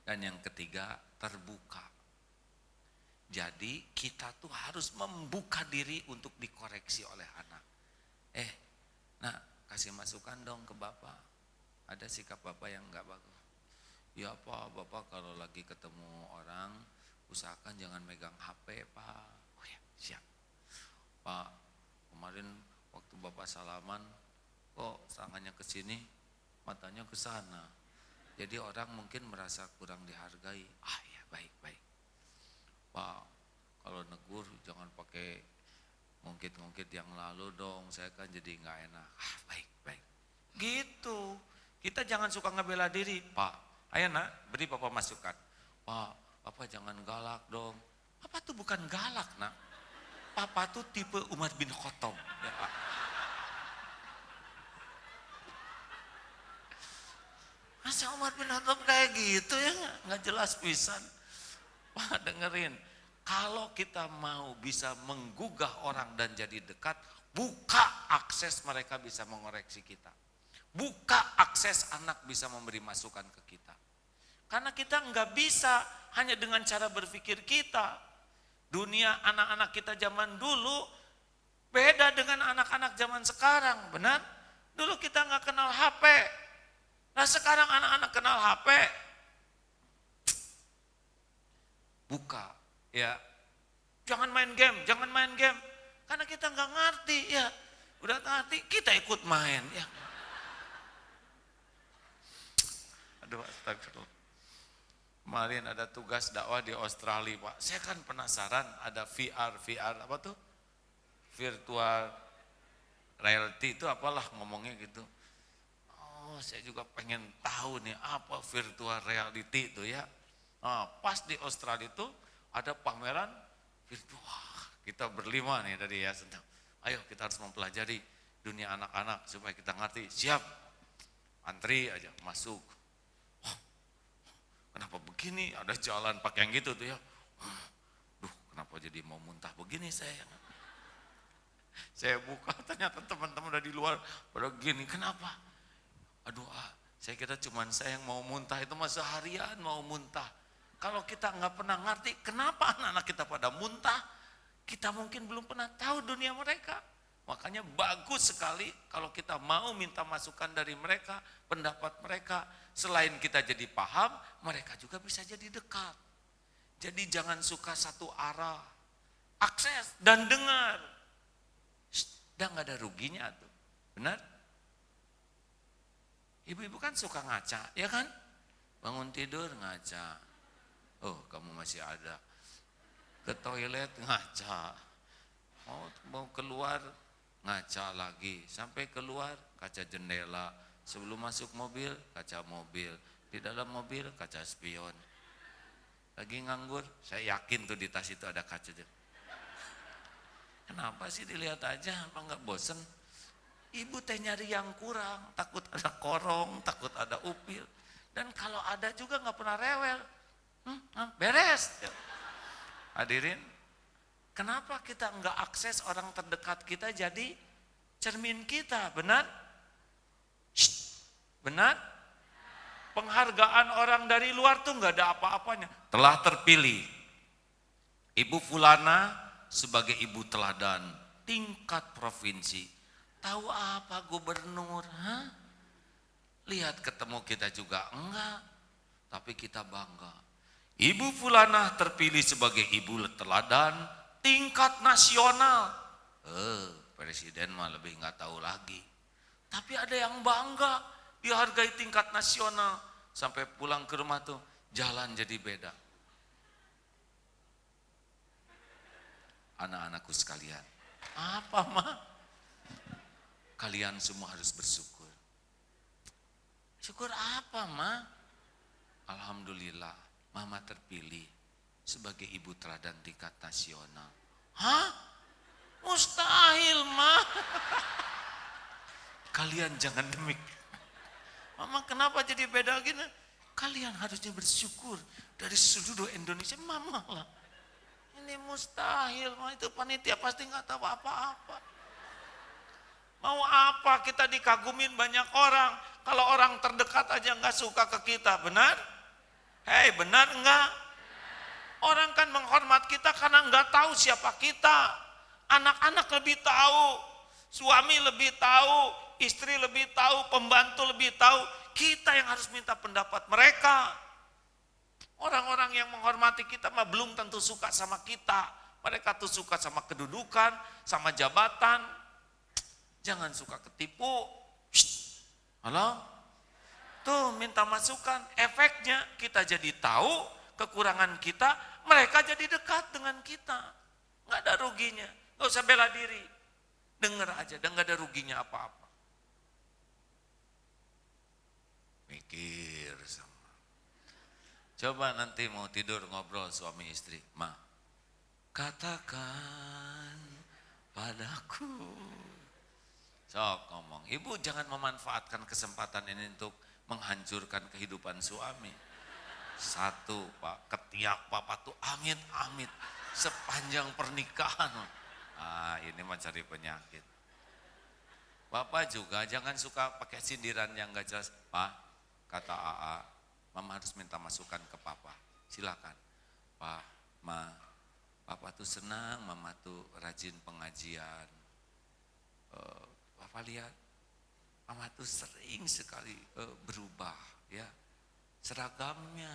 Dan yang ketiga, terbuka. Jadi kita tuh harus membuka diri untuk dikoreksi oleh anak. Nah, kasih masukan dong ke Bapak. Ada sikap Bapak yang enggak bagus. Ya Pak, Bapak kalau lagi ketemu orang, usahakan jangan megang HP Pak. Oh ya, siap. Pak, kemarin waktu Bapak salaman, kok tangannya ke sini, matanya ke sana. Jadi orang mungkin merasa kurang dihargai. Ah ya, baik-baik. Pak, kalau negur jangan pakai ngungkit-ngungkit yang lalu dong, saya kan jadi nggak enak. Ah, baik-baik. Gitu. Kita jangan suka ngebela diri. Pak, ayo nak, beri Papa masukan. Pak, Papa jangan galak dong. Papa tuh bukan galak nak. Papa tuh tipe Umar bin Khattab. Ya, Pak. Masa Umar bin Khattab kayak gitu ya, nggak jelas pisan. Pak dengerin, kalau kita mau bisa menggugah orang dan jadi dekat, buka akses mereka bisa mengoreksi kita. Buka akses anak bisa memberi masukan ke kita. Karena kita nggak bisa hanya dengan cara berpikir kita. Dunia anak-anak kita zaman dulu beda dengan anak-anak zaman sekarang, benar? Dulu kita nggak kenal HP. Nah sekarang anak-anak kenal HP. Buka, ya. Jangan main game, jangan main game. Karena kita nggak ngerti, ya. Udah ngerti, kita ikut main, ya. Aduh, astagfirullah. Kemarin ada tugas dakwah di Australia, Pak. Saya kan penasaran, ada VR apa tuh? Virtual reality itu apalah ngomongnya gitu. Oh, saya juga pengen tahu nih apa virtual reality itu ya. Nah, pas di Australia itu ada pameran virtual. Kita berlima nih dari Yayasan. Ayo kita harus mempelajari dunia anak-anak supaya kita ngerti. Siap, antri aja masuk. Kenapa begini? Ada jalan pakai yang gitu tuh ya. Duh, kenapa jadi mau muntah begini saya? Saya buka ternyata teman-teman udah di luar pada gini. Kenapa? Aduh, saya kira cuman saya yang mau muntah, itu mah seharian mau muntah. Kalau kita nggak pernah ngerti kenapa anak-anak kita pada muntah, kita mungkin belum pernah tahu dunia mereka. Makanya bagus sekali kalau kita mau minta masukan dari mereka, pendapat mereka. Selain kita jadi paham, mereka juga bisa jadi dekat. Jadi jangan suka satu arah. Akses dan dengar. Dan nggak ada ruginya tuh. Benar? Ibu-ibu kan suka ngaca, ya kan? Bangun tidur ngaca. Oh, kamu masih ada. Ke toilet ngaca. Mau keluar ngaca lagi. Sampai keluar kaca jendela. Sebelum masuk mobil, kaca mobil. Di dalam mobil, kaca spion. Lagi nganggur, saya yakin tuh di tas itu ada kaca. Kenapa sih dilihat aja, apa enggak bosen? Ibu teh nyari yang kurang, takut ada korong, takut ada upil. Dan kalau ada juga enggak pernah rewel. Beres. Hadirin, kenapa kita enggak akses orang terdekat kita jadi cermin kita, benar? Benar? Penghargaan orang dari luar tuh enggak ada apa-apanya. Telah terpilih Ibu Fulana sebagai ibu teladan tingkat provinsi. Tahu apa gubernur? Lihat ketemu kita juga enggak, tapi kita bangga. Ibu Fulana terpilih sebagai ibu teladan tingkat nasional. Presiden mah lebih enggak tahu lagi. Tapi ada yang bangga, dihargai tingkat nasional. Sampai pulang ke rumah tuh jalan jadi beda. Anak-anakku sekalian, apa mah? Kalian semua harus bersyukur. Syukur apa mah? Alhamdulillah, mama terpilih sebagai ibu teladan tingkat nasional. Mustahil mah. Kalian jangan demik. Mama kenapa jadi beda gini? Kalian harusnya bersyukur dari seluruh Indonesia, mama lah. Ini mustahil, itu panitia pasti nggak tahu apa-apa. Mau apa kita dikagumin banyak orang, kalau orang terdekat aja nggak suka ke kita, benar? Hei, benar enggak? Orang kan menghormat kita karena nggak tahu siapa kita. Anak-anak lebih tahu, suami lebih tahu, istri lebih tahu, pembantu lebih tahu. Kita yang harus minta pendapat mereka. Orang-orang yang menghormati kita mah belum tentu suka sama kita. Mereka tuh suka sama kedudukan, sama jabatan. Jangan suka ketipu. Halo? Tuh minta masukan. Efeknya kita jadi tahu kekurangan kita, mereka jadi dekat dengan kita. Nggak ada ruginya. Nggak usah bela diri. Dengar aja, dan nggak ada ruginya apa-apa. Mikir sama. Coba nanti mau tidur ngobrol suami istri, Ma, katakan padaku. Sok ngomong, ibu jangan memanfaatkan kesempatan ini untuk menghancurkan kehidupan suami. Satu, Pak, ketiak papa tuh amit-amit sepanjang pernikahan. Ini mah cari penyakit. Bapak juga jangan suka pakai sindiran yang gak jelas. Pak, kata AA, Mama harus minta masukan ke Papa. Silakan. Pak, Ma, Papa tuh senang, Mama tuh rajin pengajian. Papa lihat, Mama tuh sering sekali berubah, ya. Seragamnya,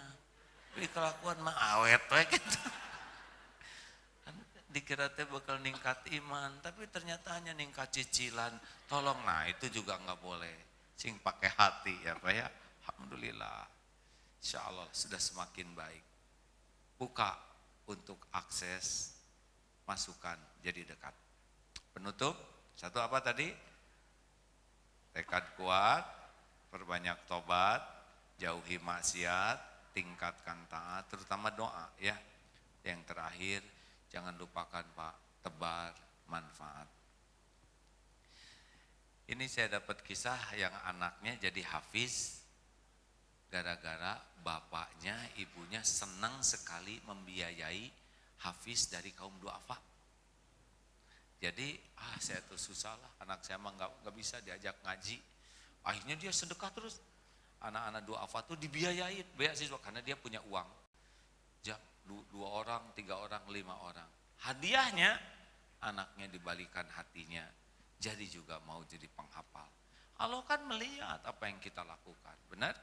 tapi kelakuan mah awet gitu. Kan dikira teh bakal ningkat iman, tapi ternyata hanya ningkat cicilan. Tolong, nah itu juga nggak boleh. Sing pakai hati ya Pak ya. Alhamdulillah. Insya Allah sudah semakin baik. Buka untuk akses masukan jadi dekat. Penutup, satu apa tadi? Tekad kuat, perbanyak tobat, jauhi maksiat, tingkatkan taat, terutama doa ya. Yang terakhir, jangan lupakan Pak, tebar manfaat. Ini saya dapat kisah yang anaknya jadi hafiz gara-gara bapaknya, ibunya senang sekali membiayai hafiz dari kaum duafa. Jadi, saya tuh susah lah, anak saya mah nggak bisa diajak ngaji. Akhirnya dia sedekah terus. Anak-anak duafa tuh dibiayain beasiswa karena dia punya uang. 2 orang, 3 orang, 5 orang. Hadiahnya anaknya dibalikan hatinya. Jadi juga mau jadi penghafal. Allah kan melihat apa yang kita lakukan, benar?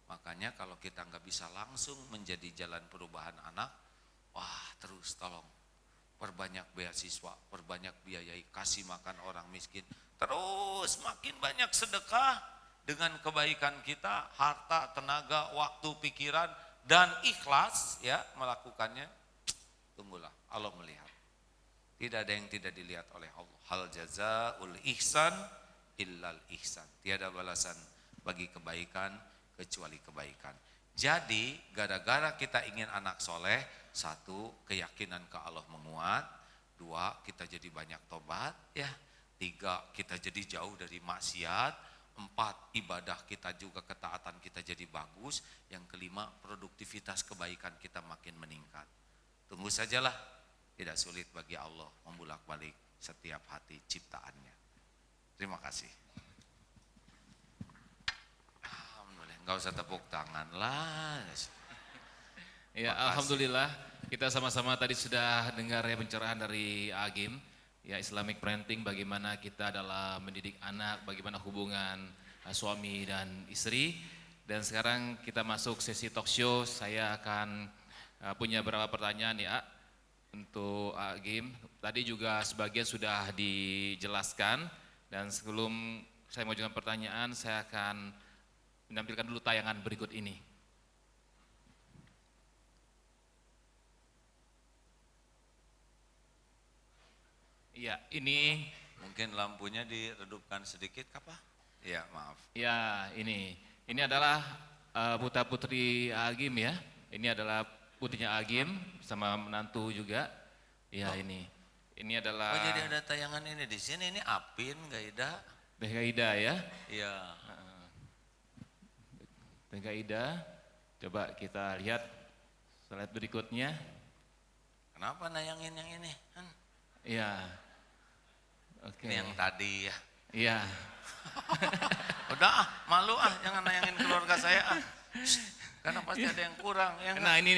Makanya kalau kita nggak bisa langsung menjadi jalan perubahan anak, terus tolong perbanyak beasiswa, perbanyak biayai, kasih makan orang miskin, terus makin banyak sedekah dengan kebaikan kita, harta, tenaga, waktu, pikiran, dan ikhlas ya melakukannya. Tunggulah, Allah melihat. Tidak ada yang tidak dilihat oleh Allah. Hal jazaul ihsan illal ihsan. Tiada balasan bagi kebaikan kecuali kebaikan. Jadi gara-gara kita ingin anak soleh, 1, keyakinan ke Allah menguat, 2, kita jadi banyak tobat, ya, 3, kita jadi jauh dari maksiat, 4, ibadah kita juga, ketaatan kita jadi bagus, yang kelima, produktivitas kebaikan kita makin meningkat. Tunggu sajalah, tidak sulit bagi Allah membulak-balik setiap hati ciptaannya. Terima kasih. Alhamdulillah, nggak usah tepuk tangan lah. Ya, Makasih. alhamdulillah kita sama-sama tadi sudah dengar ya pencerahan dari Agim, ya Islamic Parenting, bagaimana kita dalam mendidik anak, bagaimana hubungan suami dan istri. Dan sekarang kita masuk sesi talk show. Saya akan punya beberapa pertanyaan ya untuk Agim. Tadi juga sebagian sudah dijelaskan, dan sebelum saya mengajukan pertanyaan, saya akan menampilkan dulu tayangan berikut ini. Iya, ini mungkin lampunya diredupkan sedikit, apa? Iya, maaf. ya ini adalah putra putri Agim ya. Ini adalah putrinya Agim sama menantu juga. Ya ini adalah. Oh jadi ada tayangan ini di sini. Ini Apin, Gaida. Teh Gaida ya. Iya. Teh Gaida. Coba kita lihat slide berikutnya. Kenapa nayangin yang ini? Iya. Oke. Ini yang tadi ya. Iya. Udah malu jangan nayangin keluarga saya karena pasti ada yang kurang ya. Nah ini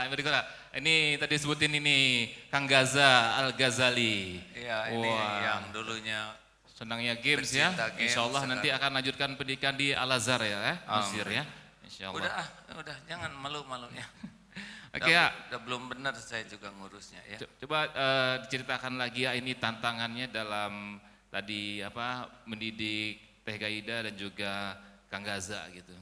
berikutnya. Ini tadi sebutin ini Kang Gaza Al-Ghazali. Iya, ini yang dulunya senangnya games ya. Insya Allah nanti akan lanjutkan pendidikan di Al-Azhar ya, Mesir ya. Insya Allah. Udah jangan malu-malu ya. Oke ya. Udah belum benar saya juga ngurusnya ya. Coba diceritakan lagi ya, ini tantangannya dalam tadi mendidik Teh Gaida dan juga Kang Gaza gitu.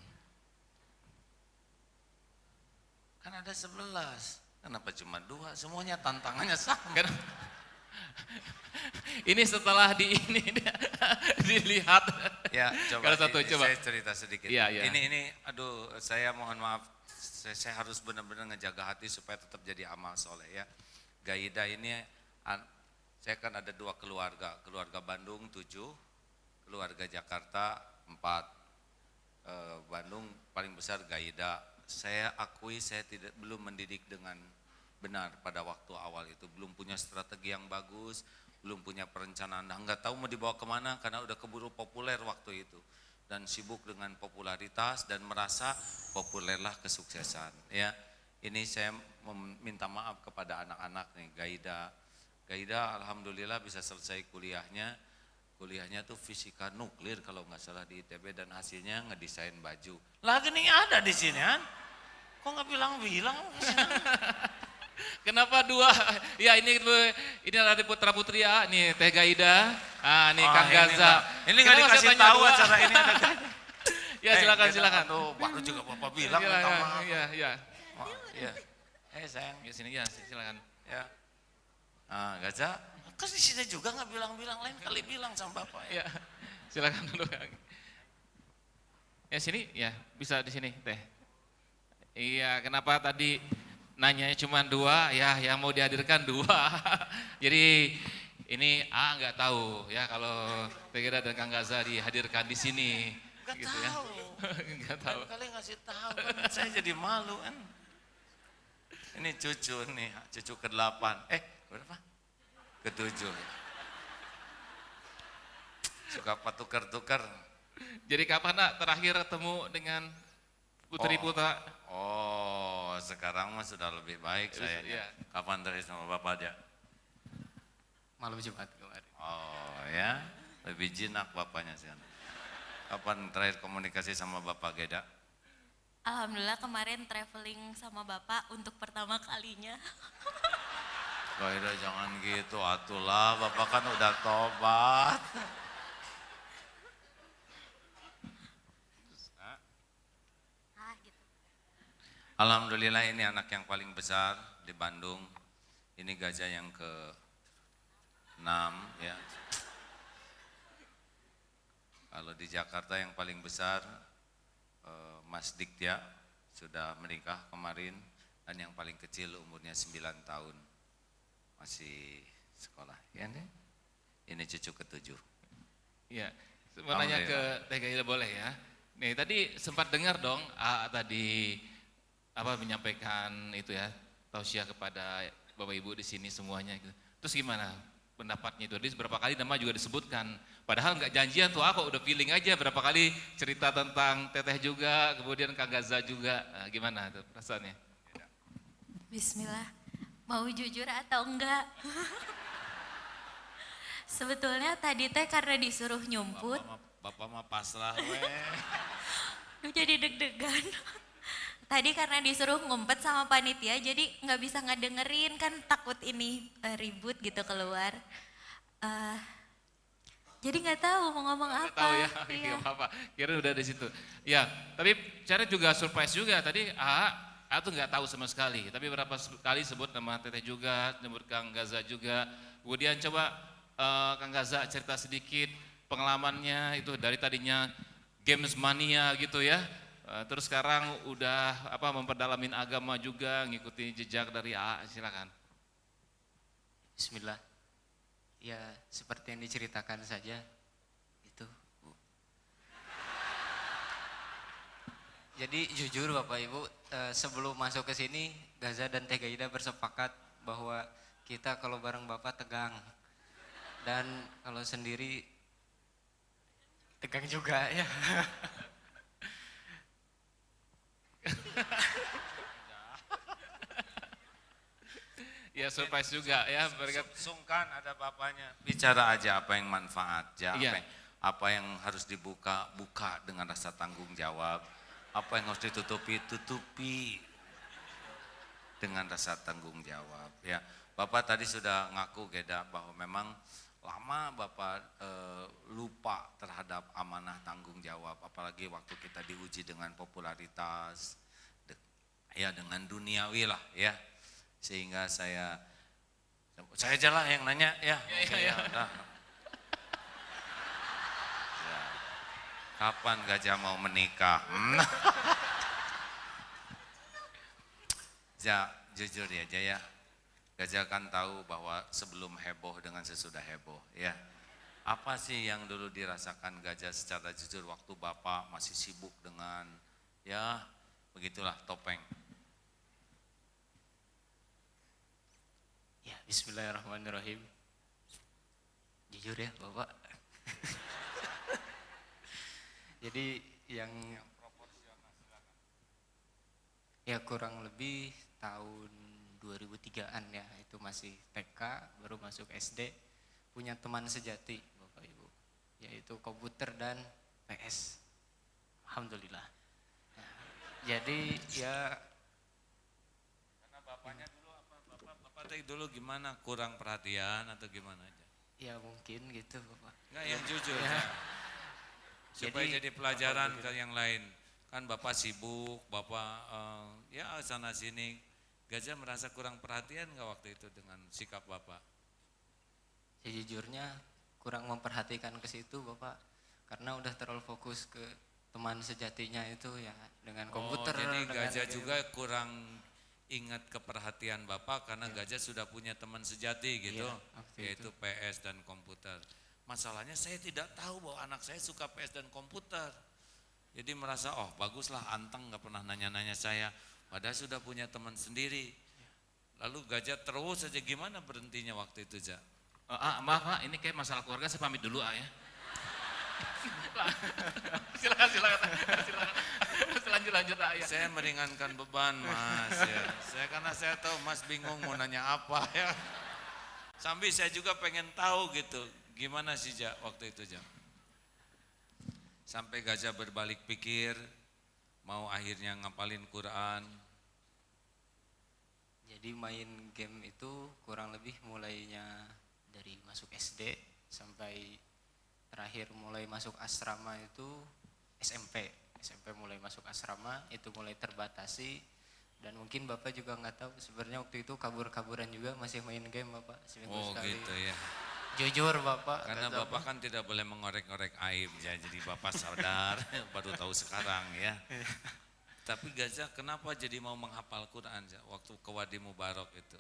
Kan ada 11, kenapa cuma 2? Semuanya tantangannya sama. Ini setelah dilihat. Ya coba, kalau satu, coba. Saya cerita sedikit. Ya. Ini aduh saya mohon maaf, saya harus benar-benar ngejaga hati supaya tetap jadi amal soleh ya. Gaida ini, saya kan ada 2 keluarga, keluarga Bandung 7, keluarga Jakarta 4. Bandung paling besar Gaida. Saya akui saya belum mendidik dengan benar pada waktu awal itu, belum punya strategi yang bagus, belum punya perencanaan, nggak tahu mau dibawa kemana karena udah keburu populer waktu itu dan sibuk dengan popularitas dan merasa populerlah kesuksesan ya. Ini saya meminta maaf kepada anak-anak nih. Gaida alhamdulillah bisa selesai kuliahnya tuh fisika nuklir kalau nggak salah di ITB, dan hasilnya ngedesain baju. Lagi nih ada di sini kan? Kok nggak bilang-bilang? Kenapa 2? Ya ini adalah putra putri ya. Nih Teh Gaida, ini Kang Gaza. Ini nggak dikasih tahu acara ini ada. Ya silakan. Aduh, baru juga Bapak bilang minta maaf. Iya. Sayang. Ya sini ya, silakan. Ya. Gaza, kan di sini juga nggak bilang-bilang, lain kali bilang sama Bapak ya. Silakan dulu Kang. Ya sini ya, bisa di sini Teh. Iya, kenapa tadi nanyanya cuma 2 ya, yang mau dihadirkan 2. Jadi ini nggak tahu ya kalau Teh Gaida dan Kang Gaza dihadirkan di sini. Nggak gitu tahu. Ya. Nggak tahu. Lain kali ngasih tahu, kan saya jadi malu kan. Ini cucu nih, cucu ke-8. Berapa? Ke-7. Suka patukar-tukar. Jadi kapan nak terakhir ketemu dengan putri putra? Oh, sekarang mah sudah lebih baik saya. Iya. Kapan terakhir sama Bapak aja? Malam Jumat kemarin. Oh ya, lebih jinak bapaknya sih. Kapan terakhir komunikasi sama Bapak Gaida? Alhamdulillah kemarin traveling sama Bapak untuk pertama kalinya. Gaida jangan gitu, atulah Bapak kan udah tobat. Gitu. Alhamdulillah ini anak yang paling besar di Bandung. Ini gajah yang ke-6 ya. Kalau di Jakarta yang paling besar Mas Diktya sudah menikah kemarin, dan yang paling kecil umurnya 9 tahun masih sekolah. Ya, ini cucu ke-7. Iya, mau nanya ke Teh Gaida boleh ya? Nih tadi sempat dengar dong tadi menyampaikan itu ya, tausiah kepada Bapak Ibu di sini semuanya gitu. Terus gimana pendapatnya itu? Jadi berapa kali nama juga disebutkan. Padahal nggak janjian tuh, aku udah feeling aja berapa kali cerita tentang Teteh juga, kemudian Kang Gaza juga. Nah, gimana tuh perasaannya? Bismillah, mau jujur atau enggak? Sebetulnya tadi teh karena disuruh nyumput, Bapak mah pasrah weh. Duh, jadi deg-degan. Tadi karena disuruh ngumpet sama panitia, jadi nggak bisa ngedengerin, kan takut ini ribut gitu keluar. Eh, jadi nggak tahu mau ngomong Nggak apa. tahu ya, Iya. nggak apa-apa. Kira udah di situ. Ya, tapi cara juga surprise juga. Tadi A tuh nggak tahu sama sekali. Tapi berapa kali sebut nama Teteh juga, sebut Kang Gaza juga. Kemudian coba Kang Gaza cerita sedikit pengalamannya itu dari tadinya games mania gitu ya. Terus sekarang udah memperdalamin agama juga, ngikutin jejak dari A. Silakan. Bismillah. Ya seperti yang diceritakan saja itu, Bu. Jadi jujur Bapak Ibu, sebelum masuk ke sini Gaza dan Teh Gaida bersepakat bahwa kita kalau bareng Bapak tegang, dan kalau sendiri tegang juga ya. Ya surprise juga ya. Mereka Sungkan ada bapaknya. Bicara aja apa yang manfaat, ya. Iya. Apa yang harus dibuka, buka dengan rasa tanggung jawab. Apa yang harus ditutupi, tutupi dengan rasa tanggung jawab. Ya, Bapak tadi sudah ngaku Geda bahwa memang lama Bapak lupa terhadap amanah tanggung jawab. Apalagi waktu kita diuji dengan popularitas, ya dengan duniawi lah ya. Sehingga saya aja lah yang nanya ya. Oke, ya, udah. Ya. Kapan Gajah mau menikah? Ja, jujur ya Jaya, Gajah kan tahu bahwa sebelum heboh dengan sesudah heboh ya. Apa sih yang dulu dirasakan Gajah secara jujur waktu Bapak masih sibuk dengan ya begitulah topeng. Ya Bismillahirrahmanirrahim. Jujur ya Bapak. Jadi yang ya kurang lebih tahun 2003-an ya, itu masih TK, baru masuk SD, punya teman sejati Bapak Ibu, yaitu komputer dan PS. Alhamdulillah. Nah, jadi ya Karena bapaknya dulu bapak teh dulu gimana, kurang perhatian atau gimana aja? ya mungkin gitu Bapak. Enggak, yang jujur Ya. ya. Supaya jadi pelajaran Bapak ke yang lain. Kan Bapak sibuk, Bapak ya sana sini. Gajah merasa kurang perhatian nggak waktu itu dengan sikap Bapak? Sejujurnya kurang memperhatikan ke situ Bapak, karena udah terlalu fokus ke teman sejatinya itu ya, dengan komputer. Jadi dengan Gajah game. juga kurang ingat keperhatian Bapak karena Gajah sudah punya teman sejati gitu, Iya, waktu yaitu PS dan komputer. Masalahnya saya tidak tahu bahwa anak saya suka PS dan komputer. Jadi merasa oh baguslah Anteng nggak pernah nanya-nanya saya, padahal sudah punya teman sendiri. Lalu Gajah terus saja, gimana berhentinya waktu itu Ja? Maaf Pak, ini kayak masalah keluarga, saya pamit dulu ya. silakan. Lanjut ya. Saya meringankan beban Mas ya. Karena saya tahu Mas bingung mau nanya apa ya. Sambil saya juga pengen tahu gitu, gimana sih Ja waktu itu Ja? Sampai Gajah berbalik pikir, mau akhirnya ngapalin Quran. Jadi main game itu kurang lebih mulainya dari masuk SD sampai terakhir mulai masuk asrama itu SMP mulai masuk asrama itu mulai terbatasi, dan mungkin Bapak juga nggak tahu sebenarnya waktu itu kabur-kaburan juga masih main game Bapak seminggu Oh sekali. gitu ya. Jujur Bapak. Karena Bapak kan tidak boleh mengorek-ngorek aib ya, jadi Bapak sadar baru tahu sekarang ya. Tapi Gajah kenapa jadi mau menghafal Quran Ja, waktu ke Wadi Mubarak itu?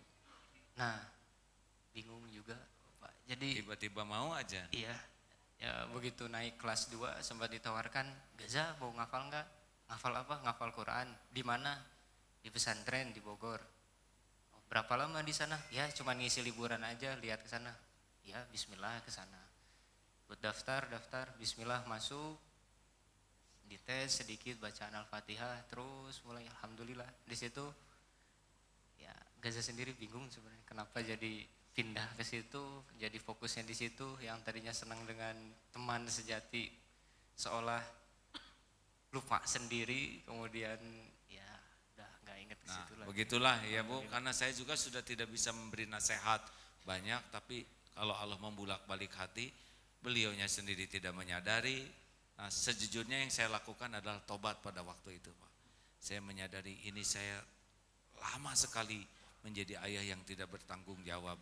Nah, bingung juga Bapak. Jadi Tiba-tiba mau aja. iya, ya begitu naik kelas 2 sempat ditawarkan, Gaza mau ngafal nggak? Ngafal apa? Ngafal Quran. Di mana? Di pesantren di Bogor. berapa lama di sana? Ya cuma ngisi liburan aja, lihat ke sana. Ya bismillah ke sana. Buat daftar, bismillah masuk. Dites sedikit bacaan Al-Fatihah, terus mulai alhamdulillah. Di situ ya Gaza sendiri bingung sebenarnya kenapa jadi pindah ke situ, jadi fokusnya di situ. Yang tadinya senang dengan teman sejati seolah lupa sendiri, kemudian ya udah nggak inget ke Nah, situ lagi. begitulah ya Bu, karena saya juga sudah tidak bisa memberi nasihat banyak, tapi kalau Allah membulak-balik hati, beliaunya sendiri tidak menyadari. Nah, sejujurnya yang saya lakukan adalah tobat pada waktu itu, Pak. Saya menyadari ini saya lama sekali menjadi ayah yang tidak bertanggung jawab.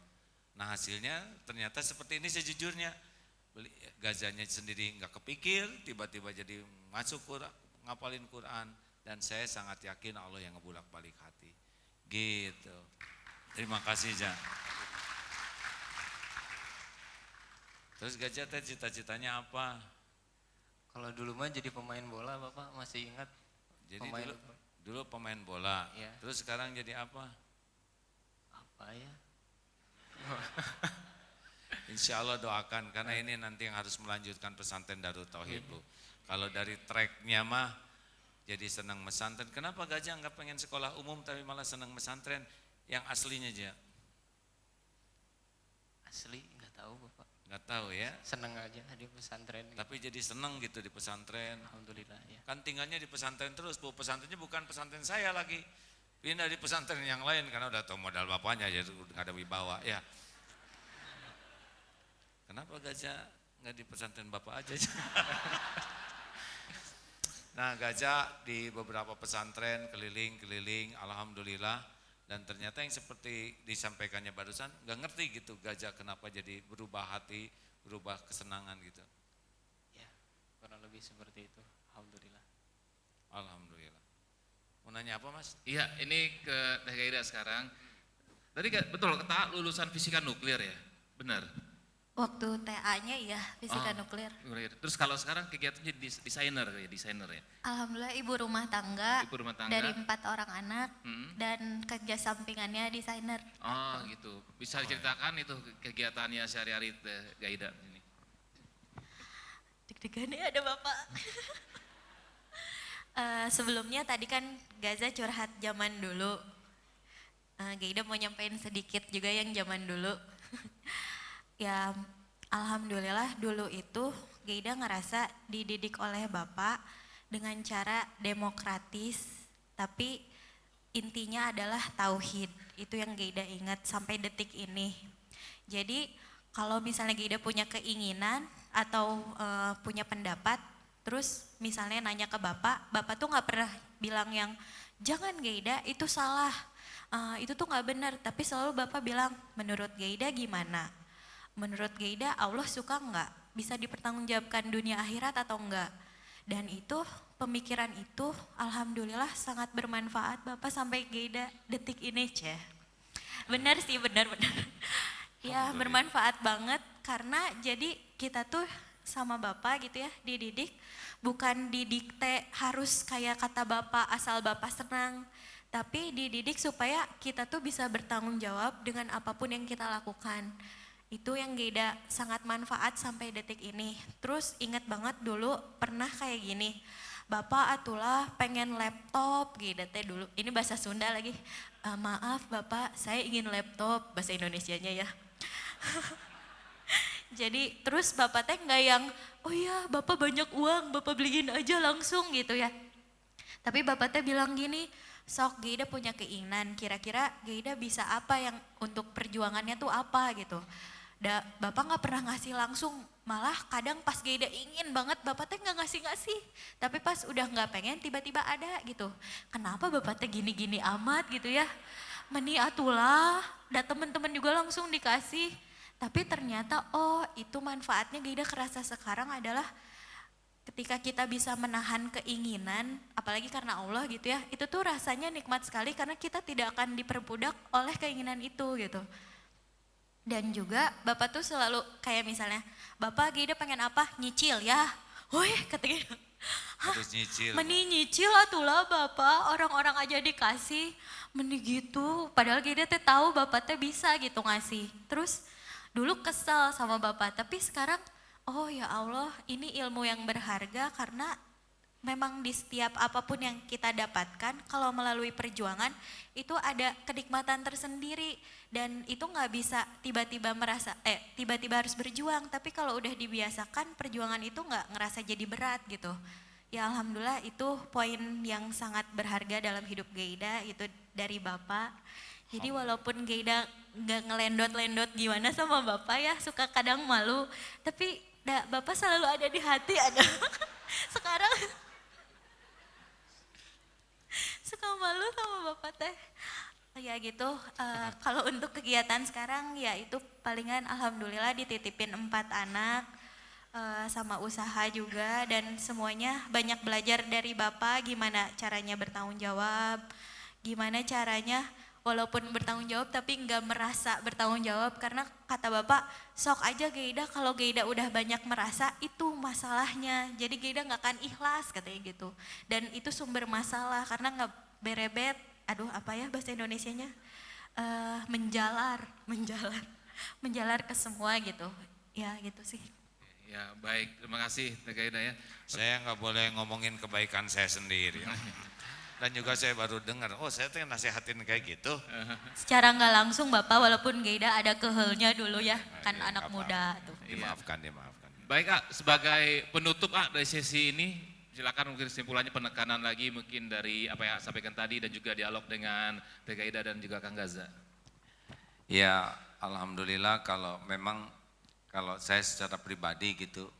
Nah, hasilnya ternyata seperti ini sejujurnya. Gazanya sendiri nggak kepikir, tiba-tiba jadi masuk Quran, ngapalin Quran, dan saya sangat yakin Allah yang ngebulak-balik hati. Gitu. Terima kasih, Ja. Terus Gajah teh cita-citanya apa? Kalau dulu mah jadi pemain bola, Bapak masih ingat? Jadi Pemain dulu pemain bola. Iya. Terus sekarang jadi apa? apa ya? Insya Allah doakan, karena ini nanti yang harus melanjutkan pesantren Darut Tauhid, Bu. Kalau dari tracknya mah jadi senang pesantren. Kenapa Gajah nggak pengen sekolah umum tapi malah senang pesantren? Yang aslinya aja Asli nggak tahu Bapak. nggak tahu ya. Seneng aja di pesantren. Tapi jadi senang gitu di pesantren. Alhamdulillah ya. Kan tinggalnya di pesantren terus, Bu. Pesantrennya bukan pesantren saya lagi. Pindah di pesantren yang lain karena udah tahu modal bapaknya, jadi nggak ada wibawa ya. Kenapa Gajah nggak di pesantren bapak aja? Nah, Gajah di beberapa pesantren keliling-keliling, alhamdulillah. Dan ternyata yang seperti disampaikannya barusan, nggak ngerti gitu Gajah kenapa jadi berubah hati, berubah kesenangan gitu. Ya, kurang lebih seperti itu. Alhamdulillah. Alhamdulillah. Mau nanya apa, Mas? Iya, ini ke Teh Gaida sekarang. Tadi betul kata lulusan fisika nuklir ya, benar. Waktu TA-nya ya fisika Oh, nuklir. nuklir. Terus kalau sekarang kegiatannya desainer ya, desainer ya. Alhamdulillah ibu rumah tangga, Ibu rumah tangga. dari 4 orang anak Hmm. dan kerja sampingannya desainer. Oh gitu. Bisa diceritakan itu kegiatannya sehari-hari Teh Gaida ini. Deg-degan ya ada bapak. Sebelumnya tadi kan Gaza curhat zaman dulu. Gaida mau nyampein sedikit juga yang zaman dulu. Ya alhamdulillah dulu itu Gaida ngerasa dididik oleh bapak dengan cara demokratis, tapi intinya adalah tauhid. Itu yang Gaida ingat sampai detik ini. Jadi kalau misalnya Gaida punya keinginan atau punya pendapat, terus misalnya nanya ke bapak, bapak tuh nggak pernah bilang yang jangan Gaida itu salah, itu tuh nggak benar, tapi selalu bapak bilang menurut Gaida gimana? Menurut Gaida Allah suka nggak? Bisa dipertanggungjawabkan dunia akhirat atau enggak? Dan itu pemikiran itu alhamdulillah sangat bermanfaat bapak sampai Gaida detik ini Ceh. Benar sih, benar-benar. Ya bermanfaat banget karena jadi kita tuh sama bapak gitu ya dididik bukan didikte harus kayak kata bapak asal bapak senang, tapi dididik supaya kita tuh bisa bertanggung jawab dengan apapun yang kita lakukan. Itu yang Gaida sangat manfaat sampai detik ini. Terus ingat banget dulu pernah kayak gini, bapak atulah pengen laptop Gaida teh dulu, ini bahasa Sunda lagi. Maaf bapak saya ingin laptop, bahasa Indonesianya ya. Jadi terus bapak teh nggak yang oh ya bapak banyak uang bapak beliin aja langsung gitu ya. Tapi bapak teh bilang gini, sok Gaida punya keinginan, kira-kira Gaida bisa apa yang untuk perjuangannya tuh apa gitu. Bapak nggak pernah ngasih langsung, malah kadang pas Gaida ingin banget bapak teh nggak ngasih, tapi pas udah nggak pengen tiba-tiba ada gitu. Kenapa bapak teh gini-gini amat gitu ya? Meni atulah, dan teman-teman juga langsung dikasih. Tapi ternyata oh itu manfaatnya Gaida kerasa sekarang adalah ketika kita bisa menahan keinginan, apalagi karena Allah gitu ya, itu tuh rasanya nikmat sekali karena kita tidak akan diperbudak oleh keinginan itu gitu. Dan juga bapak tuh selalu kayak misalnya, bapak Gaida pengen apa? Nyicil ya. Woi katanya, Harus nyicil. Meni nyicil atulah bapak, orang-orang aja dikasih, meni gitu. Padahal Geda teh tahu bapak teh bisa gitu ngasih. Terus dulu kesel sama bapak, tapi sekarang oh ya Allah ini ilmu yang berharga karena memang di setiap apapun yang kita dapatkan kalau melalui perjuangan itu ada kenikmatan tersendiri dan itu nggak bisa tiba-tiba tiba-tiba harus berjuang, tapi kalau udah dibiasakan perjuangan itu nggak ngerasa jadi berat gitu. Ya alhamdulillah itu poin yang sangat berharga dalam hidup Geida itu dari Bapak. Jadi walaupun Geida nggak ngelendot-lendot gimana sama Bapak ya, suka kadang malu, tapi Bapak selalu ada di hati ada. Sekarang suka malu sama Bapak teh. Ya gitu, kalau untuk kegiatan sekarang ya itu palingan alhamdulillah dititipin 4 anak. Sama usaha juga dan semuanya banyak belajar dari Bapak gimana caranya bertanggung jawab, gimana caranya walaupun bertanggung jawab tapi nggak merasa bertanggung jawab karena kata Bapak sok aja Geida, kalau Geida udah banyak merasa itu masalahnya, jadi Geida nggak akan ikhlas katanya gitu dan itu sumber masalah karena nggak berebet, aduh apa ya bahasa Indonesianya, menjalar ke semua gitu, ya gitu sih. Ya baik, terima kasih Teh Gaida ya. Saya nggak boleh ngomongin kebaikan saya sendiri. Dan juga saya baru dengar, oh saya tuh nasihatin kayak gitu. Secara nggak langsung Bapak walaupun Geida ada kehelnya dulu ya, kan Iya, anak nggak muda apa-apa. tuh. Dimaafkan, dimaafkan. Baik sebagai penutup dari sesi ini, silakan mungkin kesimpulannya penekanan lagi mungkin dari apa yang sampaikan tadi dan juga dialog dengan Teh Gaida dan juga Kang Gaza. Ya alhamdulillah kalau saya secara pribadi gitu,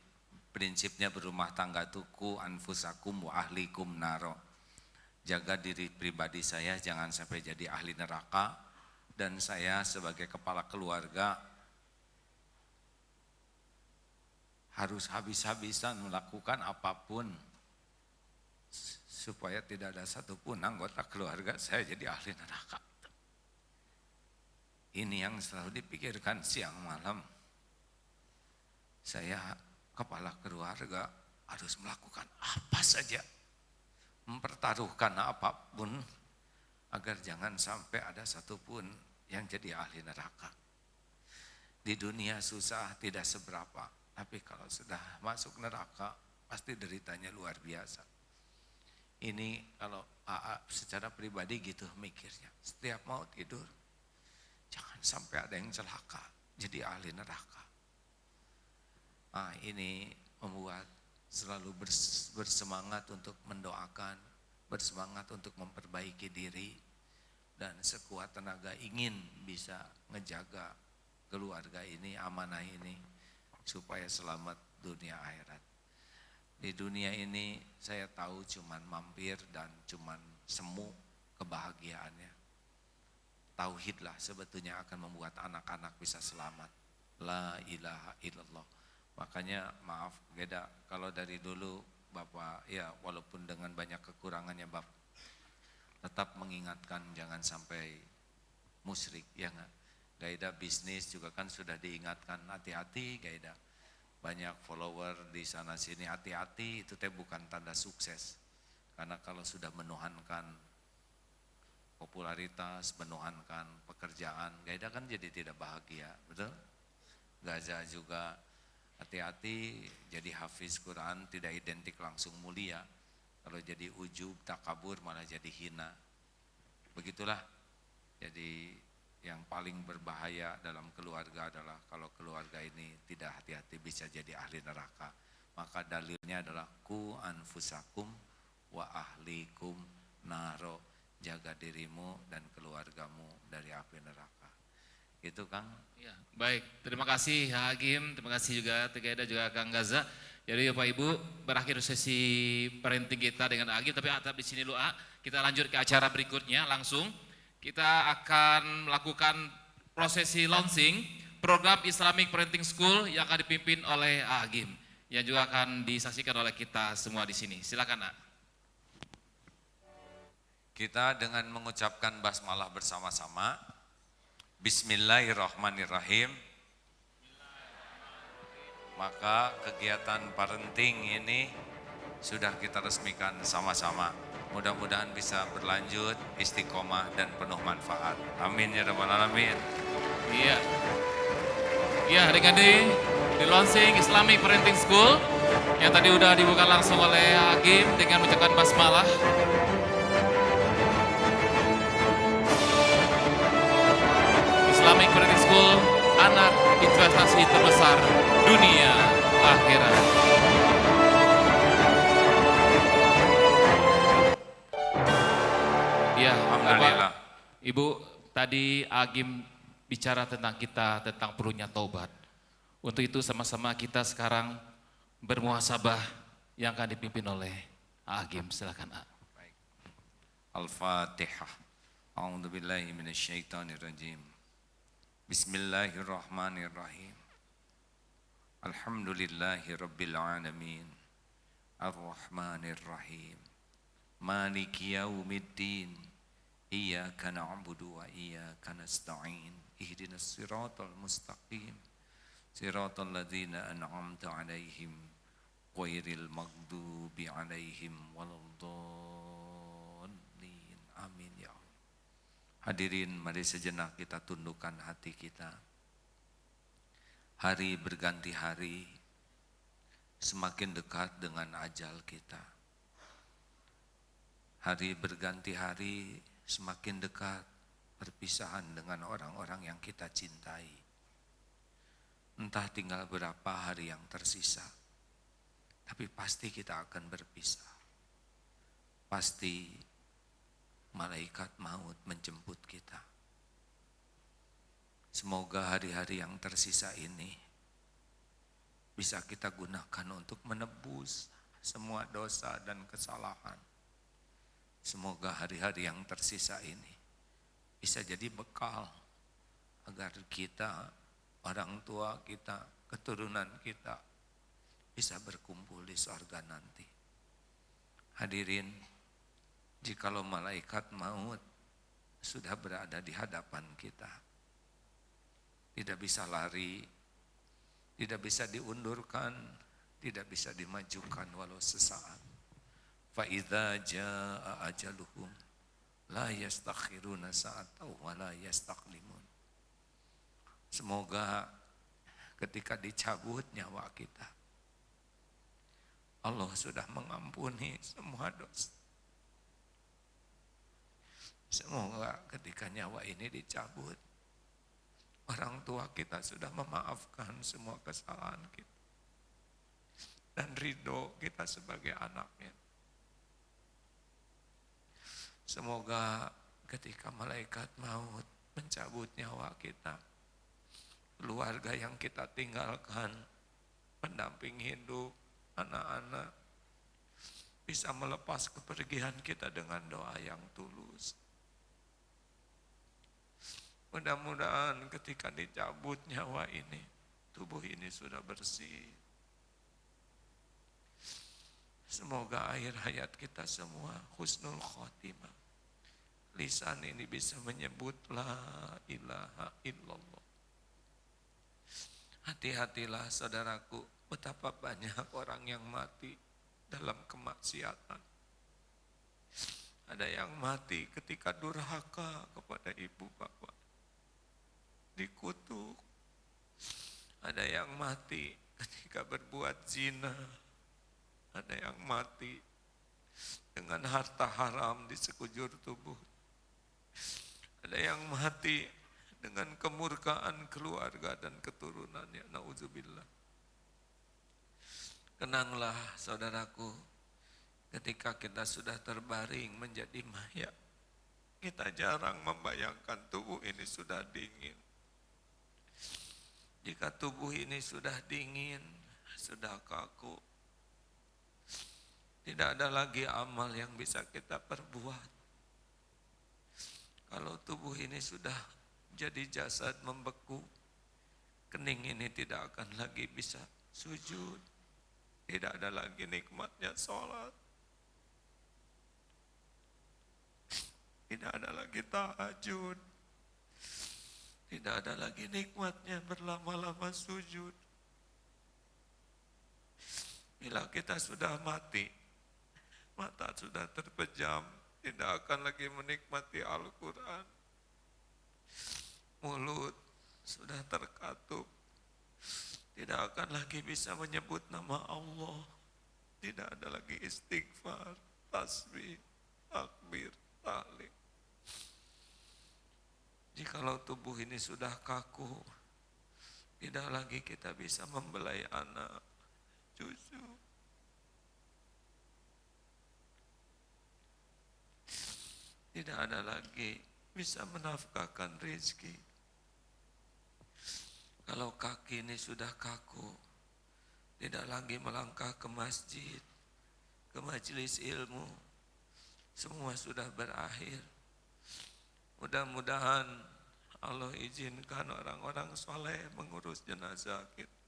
prinsipnya berumah tangga itu ku anfusakum wa ahlikum naro. Jaga diri pribadi saya jangan sampai jadi ahli neraka, dan saya sebagai kepala keluarga harus habis-habisan melakukan apapun supaya tidak ada satupun anggota keluarga saya jadi ahli neraka. Ini yang selalu dipikirkan siang malam. Saya kepala keluarga harus melakukan apa saja, mempertaruhkan apapun agar jangan sampai ada satupun yang jadi ahli neraka. Di dunia susah tidak seberapa, tapi kalau sudah masuk neraka pasti deritanya luar biasa. Ini kalau AA secara pribadi gitu mikirnya, setiap mau tidur jangan sampai ada yang celaka jadi ahli neraka. Ini membuat selalu bersemangat untuk mendoakan, bersemangat untuk memperbaiki diri, dan sekuat tenaga ingin bisa ngejaga keluarga ini, amanah ini, supaya selamat dunia akhirat. Di dunia ini saya tahu cuman mampir dan cuman semu kebahagiaannya. Tauhidlah sebetulnya akan membuat anak-anak bisa selamat. La ilaha illallah. Makanya maaf Geda, kalau dari dulu Bapak ya walaupun dengan banyak kekurangannya Bapak tetap mengingatkan jangan sampai musyrik ya enggak. Gaida bisnis juga kan sudah diingatkan hati-hati Gaida. Banyak follower di sana sini hati-hati, itu teh bukan tanda sukses. Karena kalau sudah menuhankan popularitas, menuhankan pekerjaan, Gaida kan jadi tidak bahagia, betul? Gaza juga hati-hati, jadi hafiz Quran tidak identik langsung mulia. Kalau jadi ujub, takabur malah jadi hina. Begitulah. Jadi yang paling berbahaya dalam keluarga adalah kalau keluarga ini tidak hati-hati bisa jadi ahli neraka. Maka dalilnya adalah ku anfusakum wa ahlikum naro. Jaga dirimu dan keluargamu dari api neraka. Gitu Kang. Ya, baik, terima kasih Hakim, terima kasih juga Teh Gaida juga Kang Gaza. Jadi Bapak Ibu, berakhir sesi parenting kita dengan Hakim, tapi tetap di sini dulu kita lanjut ke acara berikutnya langsung. Kita akan melakukan prosesi launching program Islamic Parenting School yang akan dipimpin oleh Hakim, yang juga akan disaksikan oleh kita semua di sini. Silakan A. Kita dengan mengucapkan basmalah bersama-sama. Bismillahirrahmanirrahim. Maka kegiatan parenting ini sudah kita resmikan sama-sama. Mudah-mudahan bisa berlanjut, istiqomah dan penuh manfaat. Amin ya rabbal alamin. Iya. Iya, adik-adik, di launching Islamic Parenting School yang tadi udah dibuka langsung oleh Agim dengan mengucapkan basmalah. Islamic Parenting School, anak investasi terbesar dunia akhirat. Ya, Alhamdulillah. Bapak, Ibu, tadi Agim bicara tentang kita, tentang perlunya taubat. Untuk itu sama-sama kita sekarang bermuhasabah yang akan dipimpin oleh Agim. Silakan, A. Al-Fatihah. A'udzu billahi minasyaitonir rajim. Bismillahirrahmanirrahim. Alhamdulillahirabbil alamin. Ar-Rahmanir Rahim. Maliki yaumiddin. Iyyaka na'budu wa iyyaka nasta'in. Ihdinas siratal mustaqim. Siratal ladzina an'amta 'alaihim ghairil maghdubi 'alaihim waladdallin. Amin ya Allah. Hadirin, mari sejenak kita tundukkan hati kita. Hari berganti hari, semakin dekat dengan ajal kita. Hari berganti hari, semakin dekat perpisahan dengan orang-orang yang kita cintai. Entah tinggal berapa hari yang tersisa, tapi pasti kita akan berpisah. Pasti malaikat maut menjemput kita. Semoga hari-hari yang tersisa ini bisa kita gunakan untuk menebus semua dosa dan kesalahan. Semoga hari-hari yang tersisa ini bisa jadi bekal agar kita, orang tua kita, keturunan kita bisa berkumpul di surga nanti. Hadirin, jikalau malaikat maut sudah berada di hadapan kita, tidak bisa lari, tidak bisa diundurkan, tidak bisa dimajukan walau sesaat. Fa idza jaa ajaluhum la yastakhiruna sa'atan wa la yastaqdimun. Semoga ketika dicabut nyawa kita, Allah sudah mengampuni semua dosa. Semoga ketika nyawa ini dicabut, orang tua kita sudah memaafkan semua kesalahan kita dan ridho kita sebagai anaknya. Semoga ketika malaikat maut mencabut nyawa kita, keluarga yang kita tinggalkan, pendamping hidup, anak-anak, bisa melepas kepergian kita dengan doa yang tulus. Mudah-mudahan ketika dicabut nyawa ini, tubuh ini sudah bersih. Semoga akhir hayat kita semua husnul khotimah. Lisan ini bisa menyebut la ilaha illallah. Hati-hatilah saudaraku, betapa banyak orang yang mati dalam kemaksiatan. Ada yang mati ketika durhaka kepada ibu bapak, dikutuk. Ada yang mati ketika berbuat zina. Ada yang mati dengan harta haram di sekujur tubuh. Ada yang mati dengan kemurkaan keluarga dan keturunannya. Nauzubillah. Kenanglah saudaraku, ketika kita sudah terbaring menjadi mayat, kita jarang membayangkan tubuh ini sudah dingin. Jika tubuh ini sudah dingin, sudah kaku, tidak ada lagi amal yang bisa kita perbuat. Kalau tubuh ini sudah jadi jasad membeku, kening ini tidak akan lagi bisa sujud. Tidak ada lagi nikmatnya sholat. Tidak ada lagi tahajud. Tidak ada lagi nikmatnya berlama-lama sujud. Bila kita sudah mati, mata sudah terpejam, tidak akan lagi menikmati Al-Quran. Mulut sudah terkatup, tidak akan lagi bisa menyebut nama Allah. Tidak ada lagi istighfar, tasbih, takbir, tahlil. Jikalau tubuh ini sudah kaku, tidak lagi kita bisa membelai anak, cucu. Tidak ada lagi bisa menafkahkan rezeki. Kalau kaki ini sudah kaku, tidak lagi melangkah ke masjid, ke majelis ilmu, semua sudah berakhir. Mudah-mudahan Allah izinkan orang-orang soleh mengurus jenazah kita.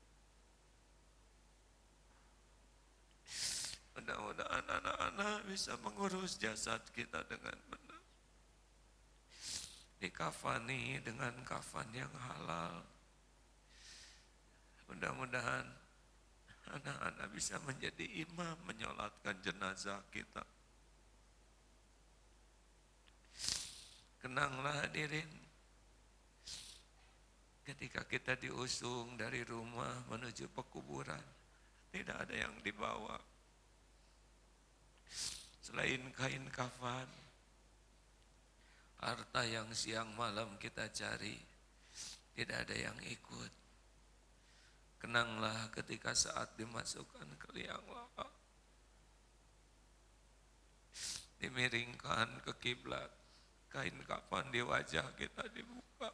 Mudah-mudahan anak-anak bisa mengurus jasad kita dengan benar. Dikafani dengan kafan yang halal. Mudah-mudahan anak-anak bisa menjadi imam menyolatkan jenazah kita. Kenanglah hadirin, ketika kita diusung dari rumah menuju pekuburan, tidak ada yang dibawa selain kain kafan. Harta yang siang malam kita cari, tidak ada yang ikut. Kenanglah ketika saat dimasukkan ke liang lahat, dimiringkan ke kiblat, kain kafan di wajah kita dibuka,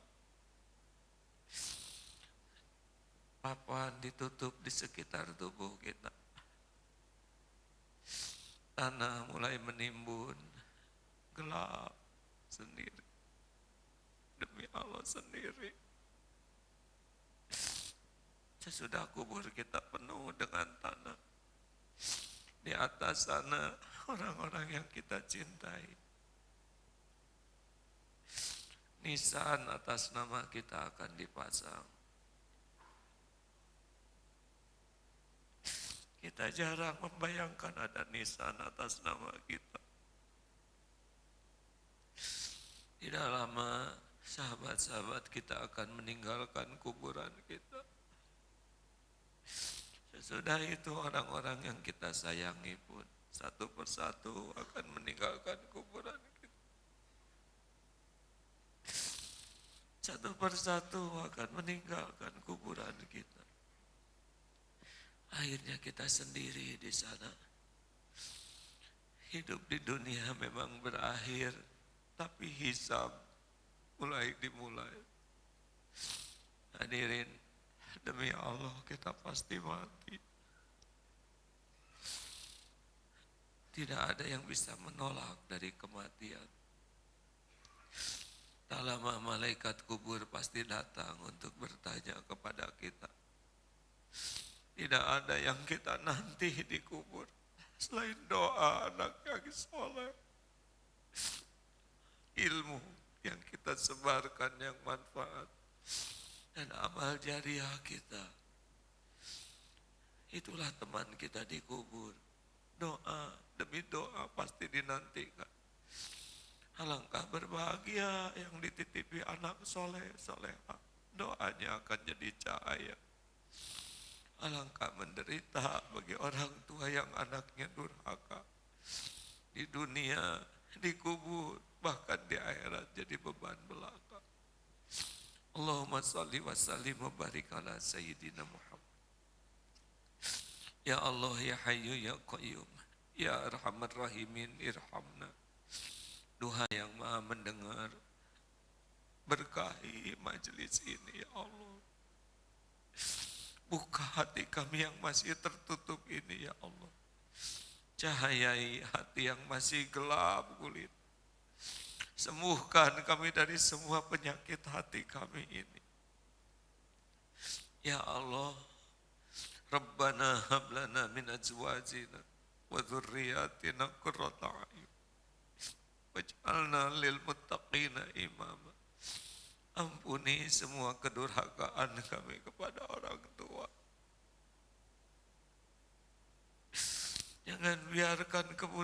papan ditutup di sekitar tubuh kita, tanah mulai menimbun, gelap sendiri, demi Allah sendiri. Sesudah kubur kita penuh dengan tanah. Di atas sana orang-orang yang kita cintai. Nisan atas nama kita akan dipasang. Kita jarang membayangkan ada nisan atas nama kita. Tidak lama sahabat-sahabat kita akan meninggalkan kuburan kita. Sesudah itu orang-orang yang kita sayangi pun satu persatu akan meninggalkan kuburan kita. Satu persatu akan meninggalkan kuburan kita. Akhirnya kita sendiri di sana. Hidup di dunia memang berakhir, tapi hisab mulai dimulai. Hadirin, demi Allah kita pasti mati. Tidak ada yang bisa menolak dari kematian. Tak lama malaikat kubur pasti datang untuk bertanya kepada kita. Tidak ada yang kita nanti di kubur selain doa anak yang soleh, ilmu yang kita sebarkan yang manfaat, dan amal jariah kita. Itulah teman kita di kubur. Doa demi doa pasti dinantikan. Alangkah berbahagia yang dititipi anak soleh, soleha. Doanya akan jadi cahaya. Alangkah menderita bagi orang tua yang anaknya durhaka. Di dunia, di kubur, bahkan di akhirat jadi beban belaka. Allahumma salli wa sallim wa barik ala Sayyidina Muhammad. Ya Allah, ya Hayyu, ya Qayyum, ya Arhamar Rahimin, irhamna. Duha yang maha mendengar, berkahi majelis ini ya Allah. Buka hati kami yang masih tertutup ini ya Allah. Cahayai hati yang masih gelap kulit. Sembuhkan kami dari semua penyakit hati kami ini. Ya Allah, Rabbana hablana min azwajina wa dhurriyyatina qurrata a'yun waj'alna lil muttaqina imama. Ampuni semua kedurhakaan kami kepada orang tua. Jangan biarkan keburukan